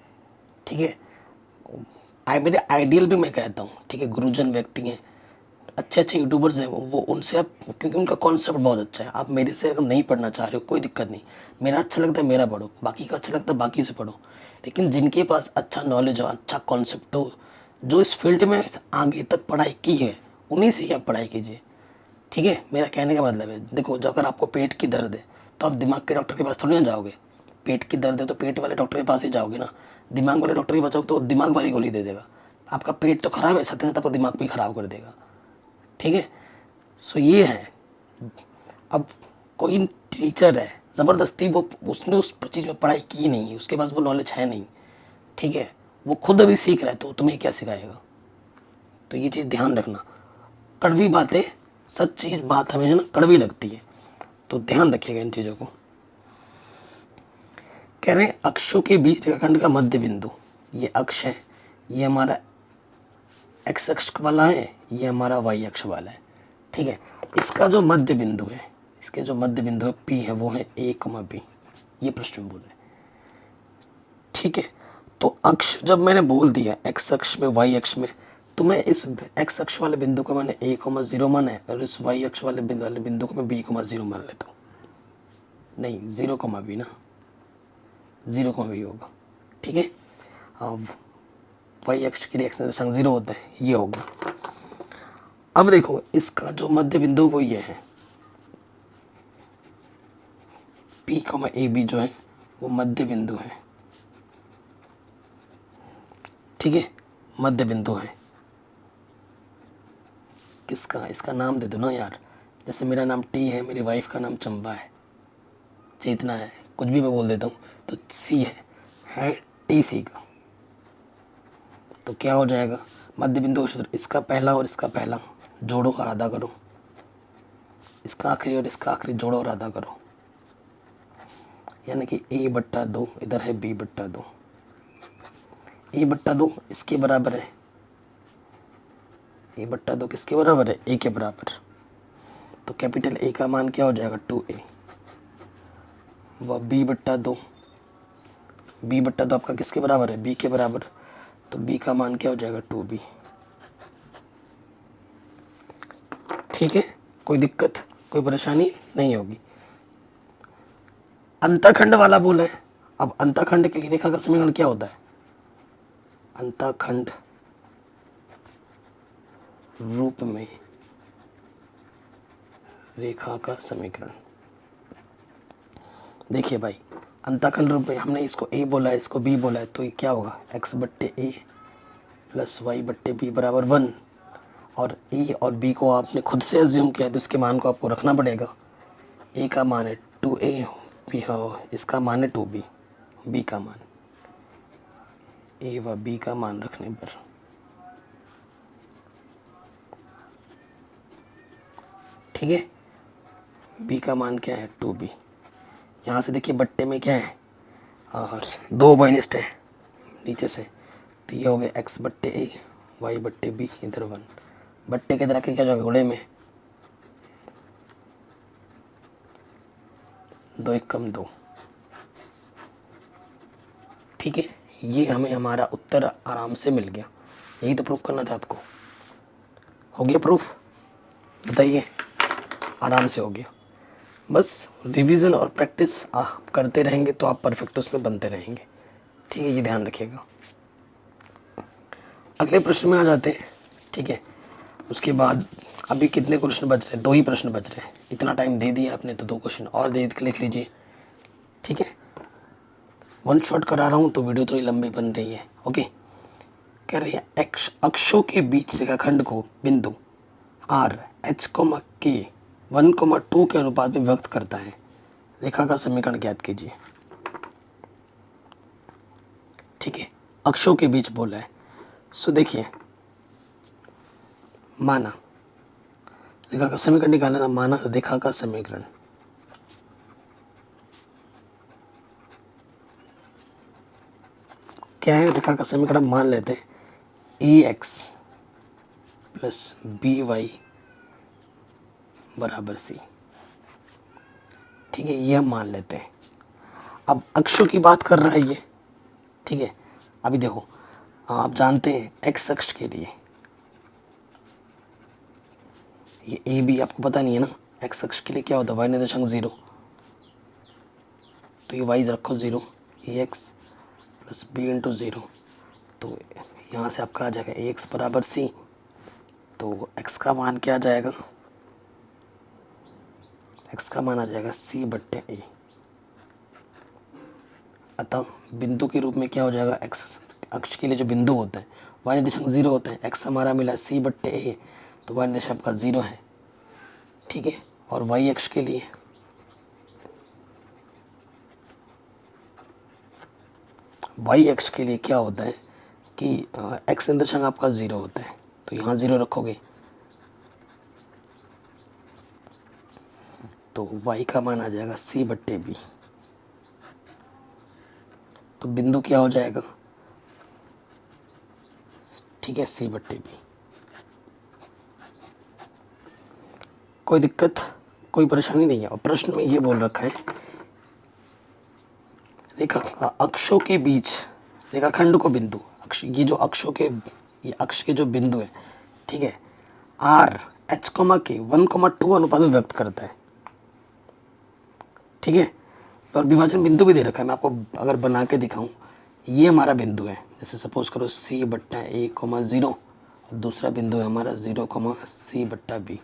ठीक है, मेरे आइडियल भी मैं कहता हूँ। ठीक है, गुरुजन व्यक्ति हैं, अच्छे अच्छे यूट्यूबर्स हैं वो, उनसे आप, क्योंकि उनका कॉन्सेप्ट बहुत अच्छा है। आप मेरे से अगर नहीं पढ़ना चाह रहे हो कोई दिक्कत नहीं, मेरा अच्छा लगता है मेरा पढ़ो, बाकी का अच्छा लगता है बाकी से पढ़ो। लेकिन जिनके पास अच्छा नॉलेज हो, अच्छा कॉन्सेप्ट हो, जो इस फील्ड में आगे तक पढ़ाई की है, उन्हीं से ही आप पढ़ाई कीजिए। ठीक है, मेरा कहने का मतलब है, देखो अगर आपको पेट की दर्द है तो आप दिमाग के डॉक्टर के पास थोड़ी ना जाओगे। पेट की दर्द है तो पेट वाले डॉक्टर के पास ही जाओगे ना, दिमाग वाले डॉक्टर के बच्चों को तो दिमाग वाली गोली दे देगा। आपका पेट तो खराब है, साथ ही साथ आपका दिमाग भी खराब कर देगा। ठीक है, सो ये है। अब कोई टीचर है, ज़बरदस्ती वो उसने उस चीज़ में पढ़ाई की नहीं है, उसके पास वो नॉलेज है नहीं, ठीक है, वो खुद अभी सीख रहा है, तो तुम्हें क्या सिखाएगा। तो ये चीज़ ध्यान रखना। कड़वी बातें, सच्ची बात हमें ना कड़वी लगती है, तो ध्यान रखिएगा इन चीज़ों को। कह रहे हैं अक्षों के बीच रेखाखंड का मध्य बिंदु, ये अक्ष है, ये हमारा एक्स अक्ष वाला है, ये हमारा वाई अक्ष वाला है। ठीक है, इसका जो मध्य बिंदु है, इसके जो मध्य बिंदु है पी है, वो है ए कमा बी, ये प्रश्न में बोल रहे हैं। ठीक है, तो अक्ष जब मैंने बोल दिया एक्स अक्ष में वाई अक्ष में, तो मैं इस एक्स अक्ष वाले बिंदु को मैंने ए कमा जीरो माना है, और इस वाई अक्ष वाले बिंदु को मैं बी कमा जीरो मान लेता हूँ। नहीं, जीरो कमा बी ना, जीरो कमा बी होगा। ठीक है, अब वाई अक्ष के लिए एक्स निर्देशांक जीरो होता है, ये होगा। अब देखो इसका जो मध्य बिंदु वो ये है, पी कमा ए बी जो है वो मध्य बिंदु है। ठीक है, मध्य बिंदु है किसका, इसका नाम दे दो ना यार। जैसे मेरा नाम टी है, मेरी वाइफ का नाम चंपा है, चेतना है, कुछ भी मैं बोल देता हूँ, तो सी है टी सी का। तो क्या हो जाएगा, मध्य बिंदु का सूत्र, इसका पहला और इसका पहला जोड़ो और आधा करो, इसका आखिरी और इसका आखिरी जोड़ो और आधा करो, यानी कि a बट्टा 2 इधर है b बट्टा 2, a बट्टा 2 इसके बराबर है, a बट्टा 2 किसके बराबर है, a के बराबर। तो कैपिटल A का मान क्या हो जाएगा 2a, वह b बट्टा 2, b बट्टा 2 आपका किसके बराबर है, b के बराबर, तो b का मान क्या हो जाएगा 2b। ठीक है, कोई दिक्कत कोई परेशानी नहीं होगी। अंतःखंड वाला बोला है, अब अंतःखंड के लिए रेखा का समीकरण क्या होता है, अंतःखंड रूप में रेखा का समीकरण। देखिए भाई, अंतःखंड रूप में हमने इसको a बोला है, इसको b बोला है, तो ये क्या होगा, x बट्टे a प्लस वाई बट्टे बी बराबर 1। और a और b को आपने खुद से एज्यूम किया है, तो इसके मान को आपको रखना पड़ेगा। a का मान है 2a, b इसका मान है 2b, b का मान, a व b का मान रखने पर ठीक है, b का मान क्या है 2b। यहाँ से देखिए बट्टे में क्या है, और 2 माइनस है नीचे से, तो ये हो गया x बट्टे ए वाई बट्टे बी, इधर 1 बट्टे के इधर आके क्या जाएगा घोड़े में, 2 1 कम 2। ठीक है, ये हमें हमारा उत्तर आराम से मिल गया। यही तो प्रूफ करना था आपको, हो गया प्रूफ, बताइए, आराम से हो गया। बस रिवीजन और प्रैक्टिस आप करते रहेंगे तो आप परफेक्ट उसमें बनते रहेंगे। ठीक है, ये ध्यान रखिएगा। अगले प्रश्न में आ जाते हैं। ठीक है, उसके बाद अभी कितने क्वेश्चन बच रहे हैं, 2 ही प्रश्न बच रहे हैं। इतना टाइम दे दिया आपने, तो 2 क्वेश्चन और दे के लिख लीजिए। ठीक है, 1 शॉट करा रहा हूँ तो वीडियो थोड़ी लंबी बन रही है। ओके, कह रही है अक्षों के बीच रेखाखंड को बिंदु आर एच के 1,2 के अनुपात में व्यक्त करता है, रेखा का समीकरण ज्ञात कीजिए। ठीक है, अक्षों के बीच बोला है। सो देखिए, माना रेखा का समीकरण निकालना, माना रेखा का समीकरण क्या है, रेखा का समीकरण मान लेते हैं ए एक्स प्लस बी वाई बराबर सी। ठीक है, ये हम मान लेते हैं। अब अक्षों की बात कर रहा है ये। ठीक है, अभी देखो आप जानते हैं एक्स अक्ष के लिए ये ए बी आपको पता नहीं है ना, एक्स अक्ष के लिए क्या होता है, वाई निर्देशांक 0, तो ये वाई रखो 0, ए एक्स प्लस बी इंटू 0, तो यहाँ से आपका आ जाएगा ए एक्स बराबर सी। तो एक्स का मान क्या आ जाएगा, एक्स का मान आ जाएगा सी बट्टे ए। अतः बिंदु के रूप में क्या हो जाएगा, एक्स अक्ष के लिए जो बिंदु होते हैं y निर्देशांक 0 होते हैं। x हमारा मिला c/a, तो y निर्देशांक का 0 है, ठीक है। और y अक्ष के लिए क्या होता है कि x निर्देशांक आपका 0 होता है, तो यहाँ 0 रखोगे तो y का मान आ जाएगा c/b। तो बिंदु क्या हो जाएगा, ठीक है, c/b। कोई दिक्कत, कोई परेशानी नहीं है। और प्रश्न में ये बोल रखा है रेखा अक्षों के बीच रेखाखंड को बिंदु अक्ष, ये जो अक्षों के, ये अक्ष के जो बिंदु है, ठीक है, आर एच के 1,2 अनुपात में व्यक्त करता है, ठीक है। और विभाजन बिंदु भी दे रखा है, मैं आपको अगर बना के दिखाऊं, ये हमारा बिंदु है, जैसे सपोज करो c/a,0 और दूसरा बिंदु है हमारा 0,c/b।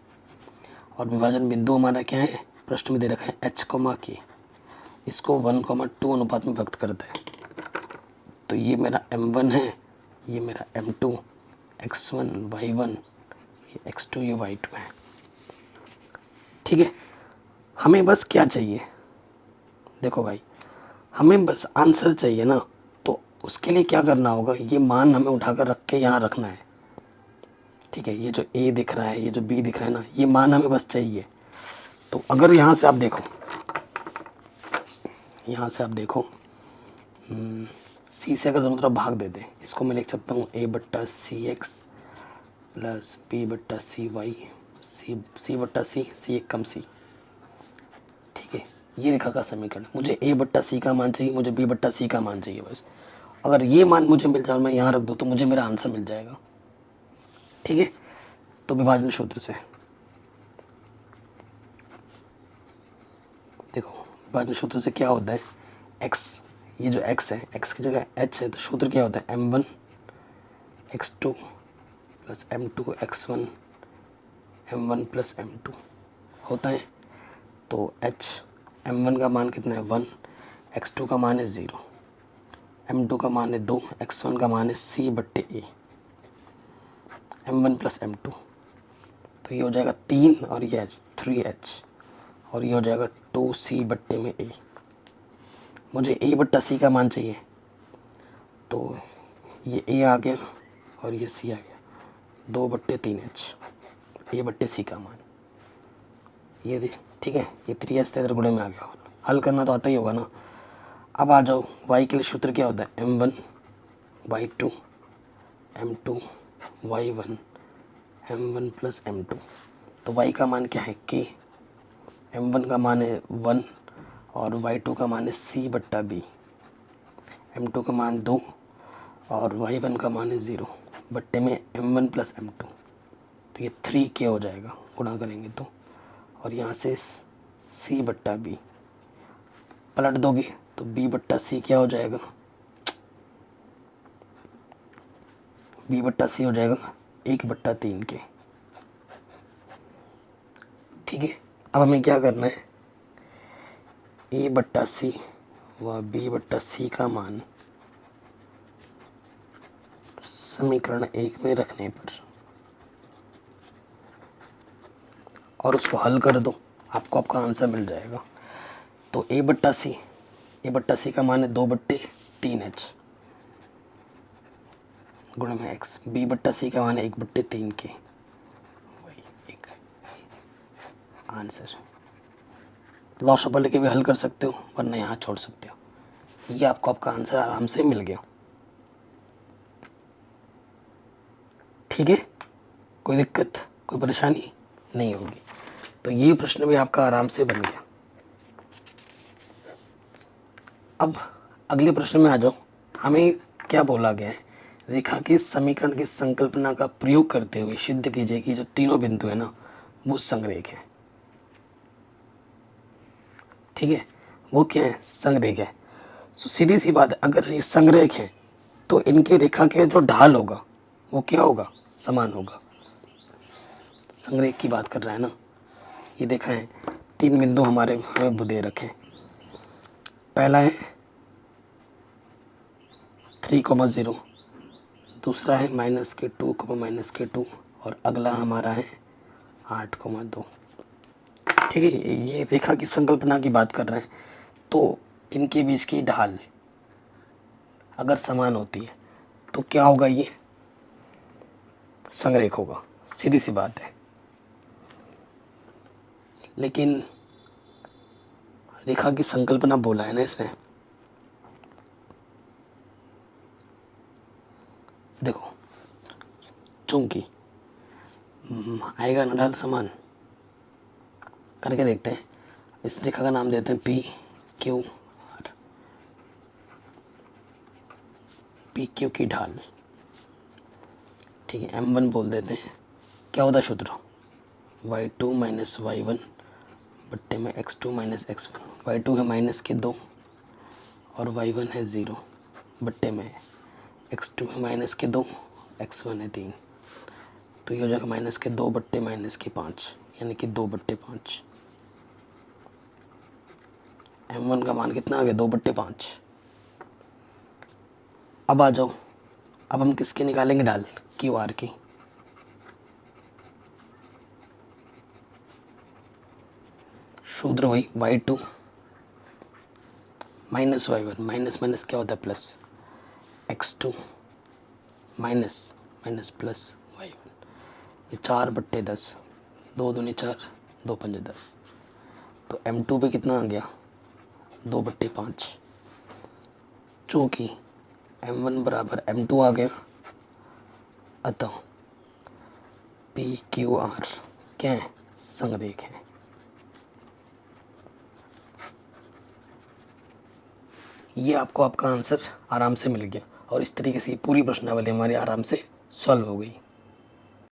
और विभाजन बिंदु हमारा क्या है, प्रश्न में दे रखा है h, के, इसको 1,2 अनुपात में व्यक्त करता है। तो ये मेरा m1 है, ये मेरा m2, x1 y1, ये x2 ये y2 है, ठीक है। हमें बस क्या चाहिए, देखो भाई, हमें बस आंसर चाहिए ना, तो उसके लिए क्या करना होगा, ये मान हमें उठाकर रख के यहाँ रखना है, ठीक है। ये जो a दिख रहा है, ये जो b दिख रहा है ना, ये मान हमें बस चाहिए। तो अगर यहाँ से आप देखो, यहाँ से आप देखो, c से अगर दोनों तरफ भाग दे दें, इसको मैं लिख सकता हूँ a/cx plus b/cy, c/c, c एक कम c, ठीक है। ये रेखा का समीकरण, मुझे a/c का मान चाहिए, मुझे b/c का मान चाहिए बस। अगर ये मान मुझे मिल जाए और मैं यहाँ रख दूँ तो मुझे मेरा आंसर मिल जाएगा, ठीक है। तो विभाजन सूत्र से देखो, विभाजन सूत्र से क्या होता है, x, ये जो x है, x की जगह h है, तो सूत्र क्या होता है, m1 x2 plus m2 x1 m1 plus m2 होता है। तो h, m1 का मान कितना है 1, x2 का मान है 0, m2 का मान है 2, x1 का मान है c/a, m1 प्लस m2। तो ये हो जाएगा 3 और ये h 3h, और ये हो जाएगा 2c/a में a। मुझे a/c का मान चाहिए, तो ये a आ गया और ये c आ गया, 2/3h a/c का मान, ये ठीक है। ये 3h इधर गुणे में आ गया, हल करना तो आता ही होगा ना। अब आ जाओ, y के लिए सूत्र क्या होता है, m1 y2 m2 y1 m1 plus m2। तो y का मान क्या है k, m1 का मान है 1 और y2 का मान है c/b, m2 का मान 2 और y1 का मान है 0 बट्टे में m1 प्लस m2। तो ये 3k हो जाएगा गुणा करेंगे तो, और यहाँ से c/b पलट दोगे तो b/c क्या हो जाएगा, b/c हो जाएगा 1/3k, ठीक है। अब हमें क्या करना है, a/c व b/c का मान समीकरण 1 में रखने पर और उसको हल कर दो, आपको आपका आंसर मिल जाएगा। तो a/c का मान है 2/3h गुणा में x, b/c का मान है 1/3k, वही एक आंसर। लॉस ऑफ लेके भी हल कर सकते हो, वरना यहाँ छोड़ सकते हो। ये आपको आपका आंसर आराम से मिल गया, ठीक है। कोई दिक्कत, कोई परेशानी नहीं होगी। तो ये प्रश्न भी आपका आराम से बन गया। अब अगले प्रश्न में आ जाओ। हमें क्या बोला गया है, रेखा के समीकरण की संकल्पना का प्रयोग करते हुए सिद्ध कीजिए कि जो तीनों बिंदु है ना, वो संरेख है, ठीक है। वो क्या है, संरेख है। सो सीधी सी बात है, अगर ये संरेख है तो इनके रेखा के जो ढाल होगा वो क्या होगा, समान होगा। संरेख की बात कर रहा है ना, ये देखा है 3 बिंदु हमें दे रखे। पहला है 3,0, दूसरा है -(-2), और अगला हमारा है 8,2। ठीक है, ये रेखा की संकल्पना की बात कर रहे हैं। तो इनके बीच की ढाल अगर समान होती है तो क्या होगा, ये संरेख होगा, सीधी सी बात है। लेकिन रेखा की संकल्पना बोला है ना इसने, देखो चूंकि आएगा ना ढाल समान, करके देखते हैं। इस रेखा का नाम देते हैं PQR, PQ की ढाल। ठीक है, M1 बोल देते हैं। क्या होता है सूत्र, y2 - y1 बट्टे में x2 - x1। y2 है -2 और y1 है 0 बट्टे में x2 है -2, x1 है 3। तो ये हो जाएगा -2 बट्टे -5, यानी कि 2/5। M1 का मान कितना आ गया, 2/5। अब आ जाओ, अब हम किसके निकालेंगे ढाल, QR की। सूत्र वही y2 - y1, माइनस क्या होता है plus, x2 minus plus y1। ये 4/10, 2 दूनी 4, 2 पंजे 10। तो M2 पे कितना आ गया, 2/5। चूँकि M1 बराबर M2 आ गया, अतः PQR क्या है, संरेख है। ये आपको आपका आंसर आराम से मिल गया, और इस तरीके से पूरी प्रश्नावली हमारी आराम से सॉल्व हो गई।